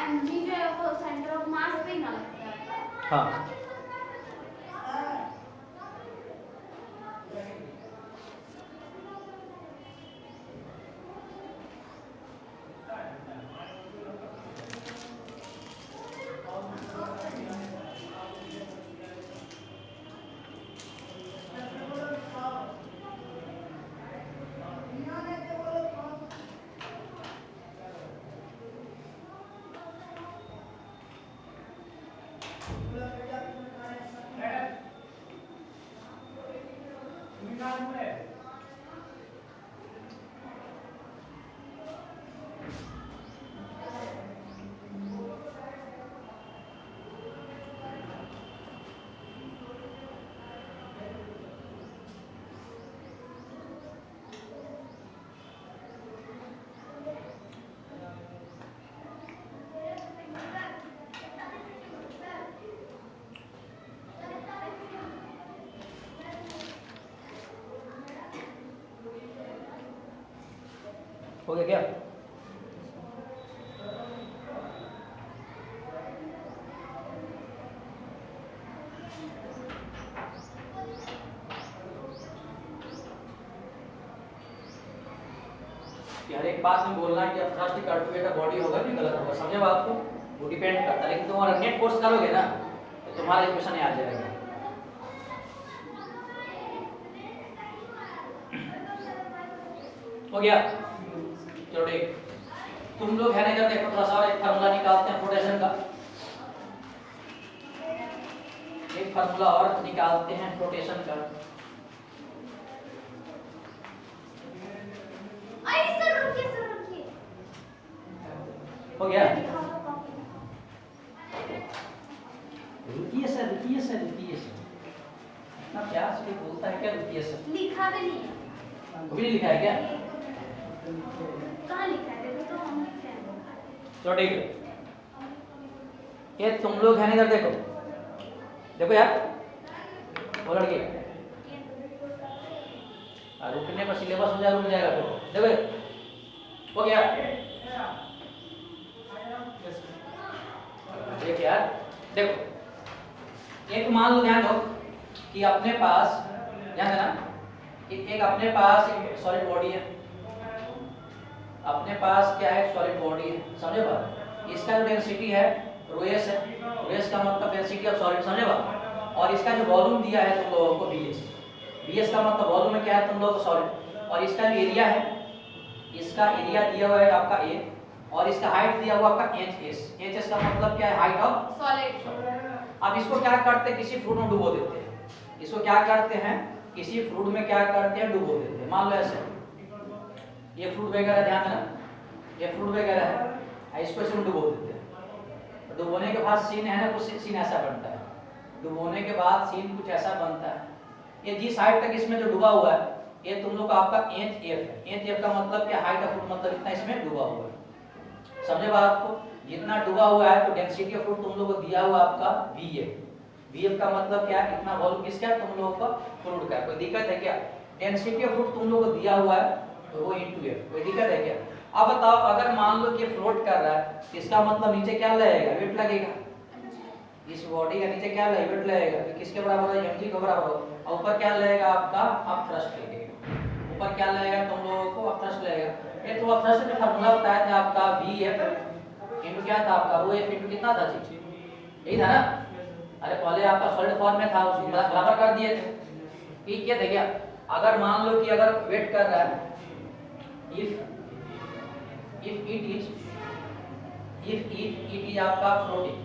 mg जो है वो सेंटर ऑफ मास पे ही ना लगता है। हाँ हो गया क्या? यार एक बात में बोलना है कि अब thrust equal to weight body होगा कि गलत होगा, समझे बात को? वो डिपेंड करता है, लेकिन तुम्हारा नेट फोर्स करोगे ना तो तुम्हारा इक्वेशन आ जाएगा। हो गया? चलो ठीक, तुम लोग है ना इधर देखो थोड़ा सा और एक फार्मूला निकालते हैं रोटेशन का। एक फार्मूला और निकालते हैं रोटेशन का। हो गया? रुकिए सर रुकिए सर रुकिए सर, इतना प्यार से बोलता है क्या? रुकिए सर, लिखा भी नहीं है। वो भी नहीं लिखा है क्या? कहाँ लिखा है? देखो तो हम लिखे हैं। चलो ठीक है, ये तुम लोग है ना इधर देखो, देखो यार वो लड़के रुकने पर सिलेबस हो जाएगा, रुक जाएगा फिर। देखो हो गया? देख यार देखो, एक मान लो, ध्यान दो कि अपने पास, ध्यान देना, एक अपने पास एक सॉलिड बॉडी है, अपने पास क्या है? सॉलिड बॉडी है, समझे बात? इसका जो डेंसिटी है ρs है, ρs का मतलब डेंसिटी ऑफ सॉलिड, समझे बात? और इसका जो वॉल्यूम दिया है तुम लोगों को Vs, Vs का मतलब वॉल्यूम में क्या है तुम लोगों को? सॉलिड। और इसका जो एरिया है, इसका एरिया दिया हुआ है आपका A, और इसका हाइट दिया हुआ आपका HS। HS का मतलब क्या है? Height of solid. अब इसको क्या करते हैं? किसी फ्रूट में डुबो देते हैं। इसको क्या करते हैं? किसी फ्रूट में क्या करते हैं? डुबो देते हैं। मान लो ऐसे ये फ्रूट वगैरह, ध्यान देना, ये फ्रूट वगैरह है, इसको इसमें डुबो देते हैं। डुबोने के बाद सीन है ना, कुछ सीन ऐसा बनता है। डुबोने के बाद सीन कुछ ऐसा बनता है। ये जिस हाइट तक इसमें जो डुबा हुआ है, ये तुम लोग का आपका HF है। HF का मतलब क्या? हाइट ऑफ फ्रूट, मतलब इतना इसमें डुबा हुआ है, समझे बात को? जितना डूबा हुआ है तो डेंसिटी ऑफ फ्रूट तुम लोगों को दिया हुआ आपका Vf। Vf का मतलब क्या है? इतना वॉल्यूम किसका है? तुम लोगों का फ्रूट का। कोई दिक्कत है क्या? डेंसिटी ऑफ फ्रूट तुम लोगों को दिया हुआ है रो इनटू F, कोई दिक्कत है क्या? अब बताओ, अगर मान लो कि फ्लोट कर रहा है, इसका मतलब नीचे क्या लगेगा? वेट लगेगा। इस बॉडी का नीचे क्या लगेगा? वेट लगेगा। तो किसके बराबर है? mg के बराबर हो। और ऊपर क्या लगेगा आपका? अप थ्रस्ट लगेगा। ऊपर क्या लगेगा तुम लोगों को? अप थ्रस्ट लगेगा। ये तो अप थ्रस्ट में फार्मूला बताया था आपका Vf इनटू क्या था आपका? रो F इनटू कितना था जी? यही था ना? अरे पहले आपका सॉलिड फॉर्म में था, उसको बराबर कर दिए थे। ठीक है, देखिए अगर मान लो कि अगर वेट कर रहा है, if it is आपका फ्लोटिंग,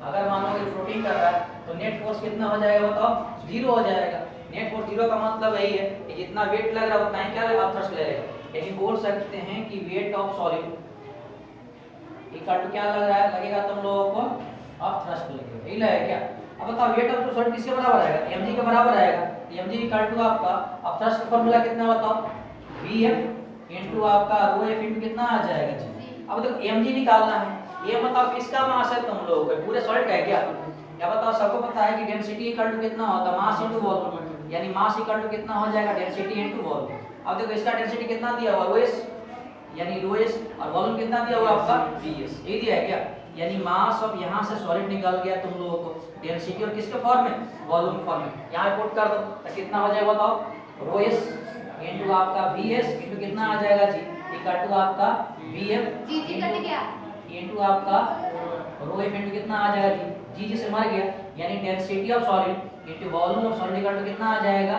अगर मान लो कि फ्लोटिंग कर रहा है तो नेट फोर्स कितना हो जाएगा बताओ? 0 हो जाएगा। नेट फोर्स 0 का मतलब यही है कि जितना वेट लग रहा है उतना ही क्या लगेगा? थ्रस्ट लगेगा। यानी बोल सकते हैं कि weight of solid equal to क्या लग रहा है? लगेगा तुम लोगों को अप थ्रस्ट लगेगा। यही लगेगा क्या? अब बताओ वेट ऑफ सॉलिड किसके बराबर आएगा? mg के बराबर आएगा। mg इक्वल टू आपका अप थ्रस्ट का फार्मूला कितना बताओ? Vf इनटू आपका रो F इनटू कितना आ जाएगा जी? अब देखो mg निकालना है। ये बताओ किसका मास है तुम लोगों को? पूरे सॉलिड का है क्या? क्या बताओ? सबको पता है कि डेंसिटी इक्वल टू कितना होता है? Mass into volume. यानी मास इक्वल टू कितना हो जाएगा? Density into volume. अब देखो इसका डेंसिटी कितना दिया हुआ? ρs, यानी ρs, और वॉल्यूम कितना दिया हुआ आपका? Vs। ये दिया है क्या? यानी मास ऑफ यहां से सॉलिड निकल गया तुम लोगों को, डेंसिटी और किसके फॉर्म में? वॉल्यूम फॉर्म में। यहां पुट कर दो तो कितना हो जाएगा बताओ? ρs इनटू आपका Vs इनटू कितना आ जाएगा जी? इक्वल टू आपका Vf जी कट गया इनटू आपका रो F इनटू कितना आ जाएगा जी? जी से मर गया, यानी density of solid into volume of solid equal to कितना आ जाएगा?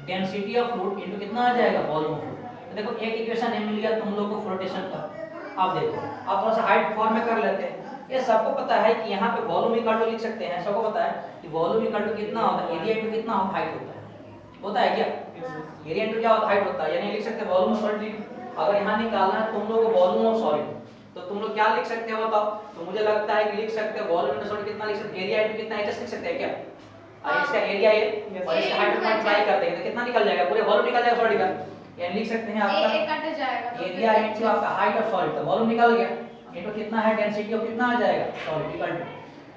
डेंसिटी ऑफ फ्लूइड इनटू कितना आ जाएगा? Volume of fluid. तो देखो एक इक्वेशन मिल गया तुम लोग को फ्लोटेशन का। अब देखो आप थोड़ा सा हाइट फॉर्म में कर लेते हैं। ये सबको पता है कि यहाँ पे वॉल्यूम इक्वल टू लिख सकते हैं, सबको पता है कि वॉल्यूम इक्वल टू कितना होता है? एरिया इनटू कितना होता है? हाइट होता है क्या? एरिया इनटू क्या होता है? हाइट होता है। यानी लिख सकते हैं वॉल्यूम ऑफ सॉलिड। अगर यहाँ निकालना है तुम लोग को वॉल्यूम ऑफ सॉलिड, तो तुम लोग क्या लिख सकते हो बताओ? तो मुझे लगता है कि लिख सकते हैं वॉल्यूम इनटू सॉलिड कितना लिख सकते हैं? एरिया इनटू कितना HS लिख सकते हैं क्या? इसका एरिया ये और इसका हाइट मल्टीप्लाई करते हैं तो कितना निकल जाएगा? पूरे वॉल्यूम निकल जाएगा सॉलिड का। यानी लिख सकते हैं आपका ए कट जाएगा तो एरिया इनटू आपका हाइट ऑफ सॉलिड, तो वॉल्यूम निकल गया इनटू कितना है? डेंसिटी ऑफ कितना आ जाएगा? Solid equal to.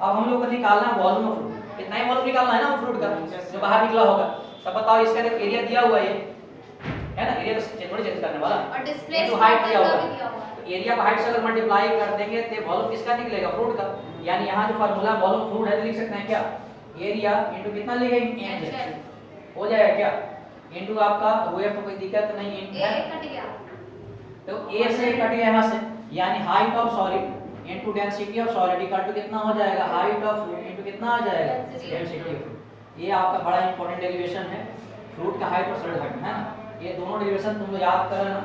अब हम लोग को निकालना है वॉल्यूम ऑफ फ्लूइड। कितना ही वॉल्यूम निकालना है ना वो फ्लूइड का जो बाहर निकला होगा। तब बताओ इसका एरिया दिया हुआ है, है ना, एरिया थोड़ी चेंज करने वाला। और डिस्प्लेस तो हाइट क्या का होगा, भी दिया हुआ है। तो एरिया को हाइट से अगर मल्टीप्लाई कर देंगे तो वॉल्यूम किसका निकलेगा, फ्लूइड का। यानी यहाँ जो फार्मूला वॉल्यूम फ्लूइड है तो लिख सकते हैं क्या, एरिया इनटू कितना लिखेंगे एच, हो जाएगा क्या, इनटू आपका रो एफ, तो कोई दिक्कत नहीं ए है, कट गया, तो ए से कट गया यहाँ से, यानी height of solid into density of solid equal to कितना हो जाएगा, हाइट ऑफ फ्लूइड इनटू कितना आ जाएगा, डेंसिटी ऑफ फ्लूइड। ये आपका बड़ा इंपॉर्टेंट डेरिवेशन है, फ्लूइड का हाइट और सॉलिड हाइट, है ना। ये दोनों डेरिवेशन तुम लोग याद करना,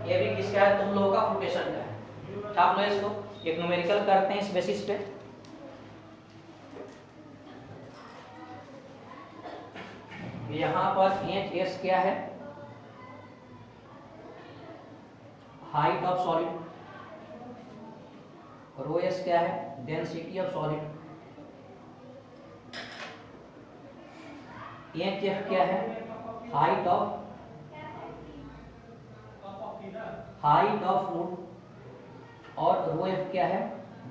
ये भी किसका है, तुम लोगों का फ्लोटेशन का है। छाप लो इसको, एक न्यूमेरिकल करते हैं इस बेसिस पे। यहाँ पर एच एस क्या है, height of solid, rho S क्या है, density of solid, H F क्या है, हाइट ऑफ फ्लूइड, और रो एफ क्या है,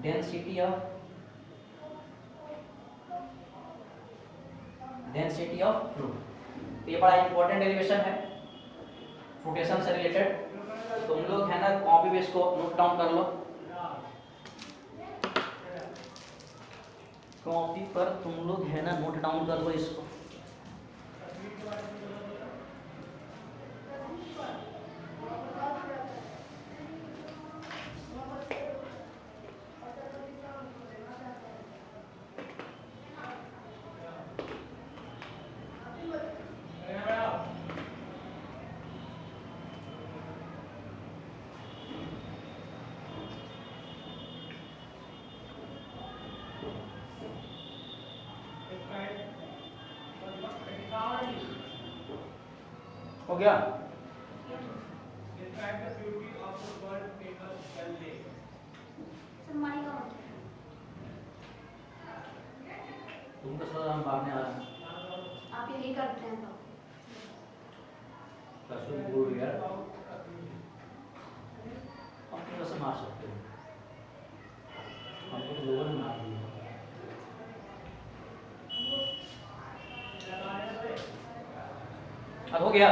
डेंसिटी ऑफ फ्लूइड। तो ये बड़ा इंपॉर्टेंट डेरिवेशन है फ्लोटेशन से रिलेटेड, तुम लोग है ना कॉपी पे इसको नोट डाउन कर लो, कॉपी पर तुम लोग है ना नोट डाउन कर लो इसको। हो गया, सम्मानी का मतलब तुमको सर हम भागने आ रहे हैं, आप यही करते हैं तो परसों गुड यार, अपने वैसे मार सकते हो, हमको लोगों ने मार दिया। अब हो गया,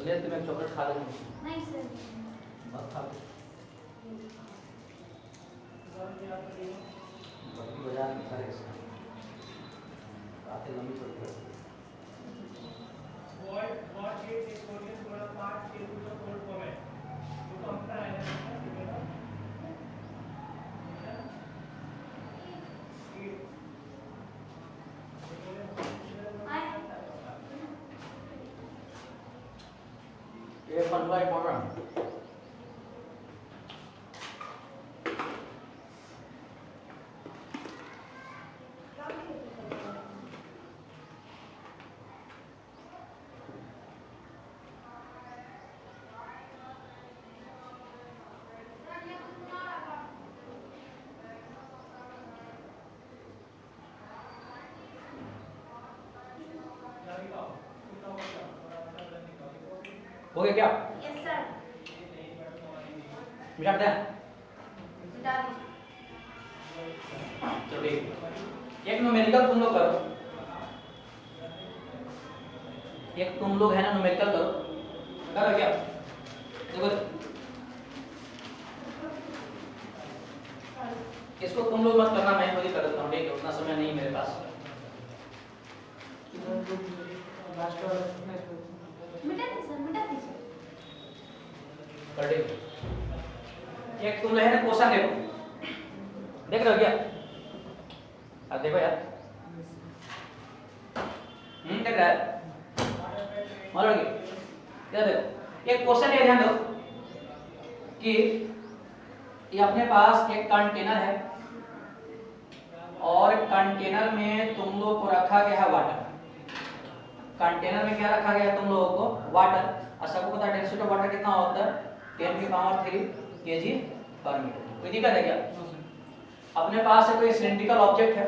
ले तुम्हें चॉकलेट खा लेंगे, नहीं सर, मत खा लो, बल्कि बाजार में सारे आते लंबी चलती है। ये फॉर्मूला इंपॉर्टेंट, हो गया क्या, यस सर, मिटा दें, मिटा दीजिए। चलो ठीक, एक न्यूमेरिकल तुम लोग करो, एक तुम लोग है ना न्यूमेरिकल करो, करो क्या, देखो इसको तुम लोग मत करना, मैं खुद ही कर देता हूँ, ठीक है, उतना समय नहीं मेरे पास। मिटा दीजिए सर, मिटा दीजिए। कर दे, एक तुम लोग है ना क्वेश्चन देखो, देख रहे हो क्या, अब देखो यार, देख रहा है, मालूम है क्या, देखो एक क्वेश्चन ये ध्यान दो कि ये अपने पास एक कंटेनर है और कंटेनर में तुम लोग को रखा गया है वाटर, कंटेनर में क्या रखा गया है तुम लोगों को, वाटर, और सबको पता है डेंसिटी ऑफ वाटर कितना होता है, 10⁻³ kg पर मीटर। कोई दिक्कत है क्या, अपने पास है कोई सिलिंड्रिकल ऑब्जेक्ट है,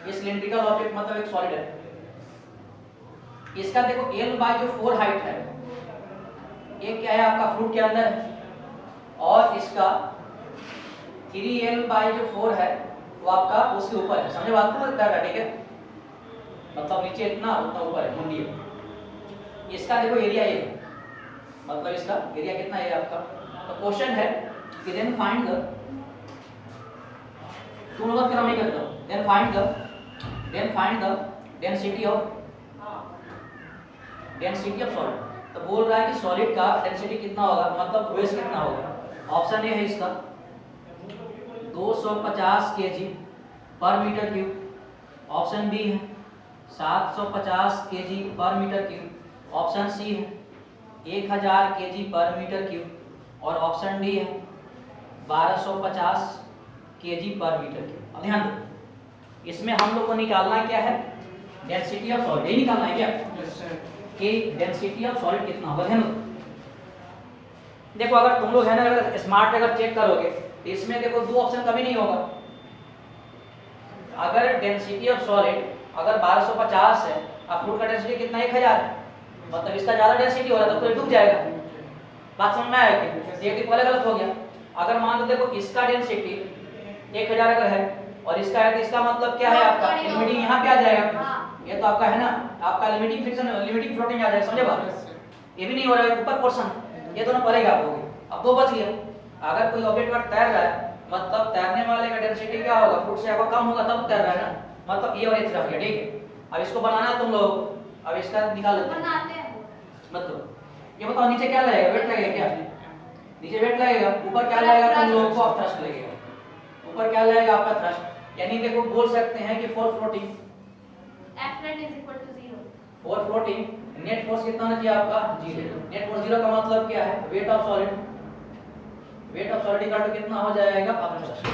ये सिलिंड्रिकल ऑब्जेक्ट मतलब एक सॉलिड है, इसका देखो L/4 हाइट है, ये क्या है आपका फ्लूइड के अंदर है, और इसका 3L/4 है वो आपका उसके ऊपर है, समझे बात को, ठीक है। मतलब नीचे इतना उतना ऊपर है मुंडी है। इसका देखो एरिया ये है, मतलब इसका एरिया कितना है आपका। तो क्वेश्चन है कि देन फाइंड द, तुम लोग क्रम ही करते हो, then find the density of solid. तो बोल रहा है कि सॉलिड का डेंसिटी कितना होगा, मतलब वेट कितना होगा। ऑप्शन ए है इसका 250 kg पर मीटर क्यूब, ऑप्शन बी है 750 kg पर मीटर क्यूब, ऑप्शन सी है 1000 kg पर मीटर क्यूब और ऑप्शन डी है 1250 kg पर मीटर क्यूब। अब ध्यान दो, इसमें हम लोग को निकालना क्या है, डेंसिटी ऑफ सॉलिड, यही निकालना है क्या Yes, sir. कि डेंसिटी ऑफ सॉलिड कितना होगा। ध्यान दो, देखो अगर तुम लोग है ना अगर स्मार्ट अगर चेक करोगे तो इसमें देखो दो ऑप्शन कभी नहीं होगा। अगर डेंसिटी ऑफ सॉलिड अगर 1250 है और फ्लूइड का डेंसिटी कितना 1000 है, मतलब इसका ज्यादा डेंसिटी हो रहा है तो डूब जाएगा। बात समझ में आया कि ये तो पहले गलत हो गया। अगर मान लो देखो इसका डेंसिटी 1000 अगर है और इसका है तो इसका मतलब क्या है आपका लिमिटिंग यहाँ पे आ जाएगा। ये तो आपका है ना आपका लिमिटिंग फ्रिक्शन लिमिटिंग फ्लोटिंग आ जाएगा, समझे बात। Yes, sir. ये भी नहीं हो रहा है ऊपर पोर्शन, ये दोनों पड़ेगा आपको। अब दो बच गया। अगर कोई ऑब्जेक्ट पर तैर रहा है मतलब तैरने वाले का डेंसिटी क्या होगा, फ्लूइड से आपका कम होगा तब तैर रहा है ना, मतलब ये और एच रह गया। ठीक है, अब इसको बनाना है तुम लोग, अब इसका निकाल लेते हैं। बनाते हैं मतलब ये बताओ नीचे क्या लगेगा, वेट लगेगा क्या, नीचे वेट लगेगा, ऊपर क्या लगेगा तुम लोगों को, थ्रस्ट लगेगा। ऊपर क्या लगेगा आपका थ्रस्ट, यानी देखो बोल सकते हैं कि for floating F net is equal to 0। For floating net force कितना होना चाहिए आपका 0। नेट फोर्स 0 का मतलब क्या है, weight of solid equal to कितना हो जाएगा अपना थ्रस्ट।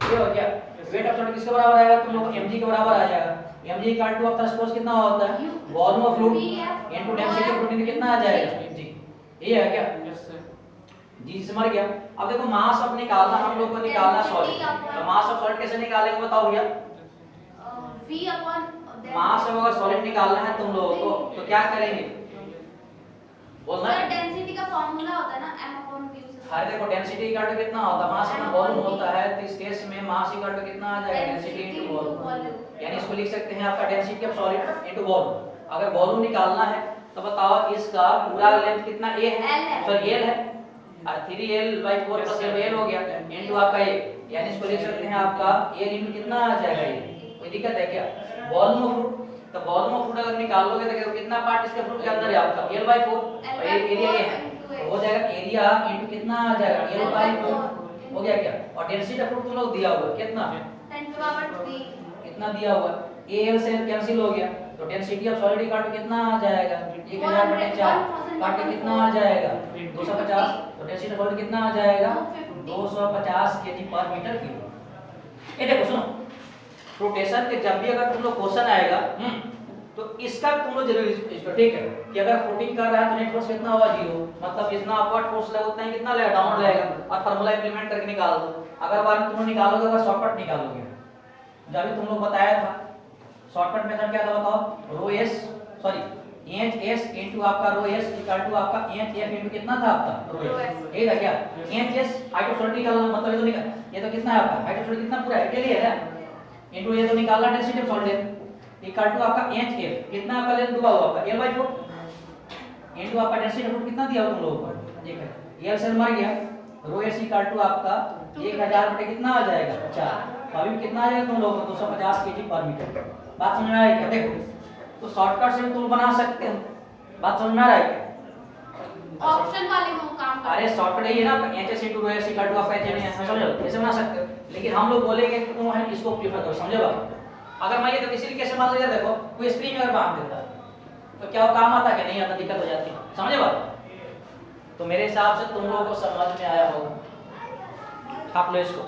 ये हो गया। वेट ऑफ सॉलिड किसके बराबर आएगा तुम लोग mg के बराबर आ जाएगा। mg equal to thrust force कितना होता है, volume of fluid into density of fluid कितना आ जाएगा mg। ये है क्या, Yes, sir. जी समझ गया। अब देखो मास ऑफ निकालना हम लोग को निकालना सॉलिड, तो मास ऑफ सॉलिड कैसे निकालेंगे बताओ भैया। V upon मास ऑफ अगर सॉलिड निकालना है तुम लोगों को तो क्या करेंगे बोलना सर है। डेंसिटी का फॉर्मूला होता है ना m upon v से। अरे देखो डेंसिटी इक्वल टू कितना होता है, मास इतना वॉल्यूम होता है, तो इस केस में मास इक्वल टू कितना आ जाएगा डेंसिटी इनटू वॉल्यूम। यानी इसको लिख सकते हैं आपका density of solid into volume. अगर वॉल्यूम निकालना है तो बताओ इसका पूरा लेंथ कितना a है, सॉरी l है, और 3l/4 + l हो गया इनटू आपका a, यानी इसको लिख सकते हैं आपका a इनटू कितना आ जाएगा ये, कोई दिक्कत है क्या। वॉल्यूम ऑफ फ्लूइड, तो वॉल्यूम ऑफ फ्लूइड अगर निकालोगे तो कितना पार्ट इसके फ्लूइड के अंदर है आपका l/4 और ये एरिया ये है तो हो जाएगा एरिया इनटू कितना आ जाएगा l/4 हो गया क्या। और डेंसिटी ऑफ फ्लूइड तुम लोग दिया हुआ है कितना 10⁻3। इतना दिया हुआ है, al से कैंसिल हो गया तो density of solid equal to कितना आ जाएगा 1000/4 काट के कितना आ जाएगा 250। तो डेंसिटी ऑफ सॉलिड कितना आ जाएगा 250 kg पर मीटर क्यूब। ये देखो सुनो, रोटेशन के जब भी अगर तुम लोग क्वेश्चन आएगा तो इसका तुम लोग जरूर इसको ठीक है कि अगर फ्लोटिंग कर रहा है तो नेट फोर्स कितना होगा 0, मतलब जितना अपवर्ड फोर्स लगेगा उतना ही कितना लगेगा डाउनवर्ड लगेगा, और फार्मूला इंप्लीमेंट करके निकाल दो। अगर बार में तुम लोग निकालोगे अगर शॉर्टकट निकालोगे, जब भी तुम लोग बताया था शॉर्टकट मेथड क्या था बताओ, rho S sorry H S into आपका रो एस इक्वल टू आपका एच एफ इनटू कितना था आपका रो एस, यही था क्या H S height of solid निकालना, मतलब ये तो निकाल ये तो कितना है आपका हाइट ऑफ सॉलिड कितना पूरा है के लिए है इनटू ये तो निकालना density of solid equal to आपका एच एफ कितना आपका लेंथ हुआ आपका l/4 इनटू आपका डेंसिटी ऑफ कितना दिया तुम लोगों को ये है l से मर गया, रो एस इक्वल टू आपका 1000 बटे कितना आ जाएगा 4, तो अभी कितना आ जाएगा तुम लोगों को 250 kg पर मीटर। बात समझ में आ रही है क्या, देखो तो शॉर्टकट से तुम बना सकते हो, बात समझ में आ रहा है क्या। ऑप्शन वाले में वो काम करते अरे शॉर्टकट यही है ना hs * rho S equal to आपका h समझो ऐसे बना सकते हो, लेकिन हम लोग बोलेंगे कि तुम है इसको प्रीफर करो, समझे बात। अगर मैं ये तो इसी कैसे मान लीजिए देखो कोई स्प्रिंग अगर बांध देता तो क्या वो काम आता कि नहीं आता, दिक्कत हो जाती है, समझे बात। तो मेरे हिसाब से तुम लोगों को समझ में आया होगा, आप लो इसको।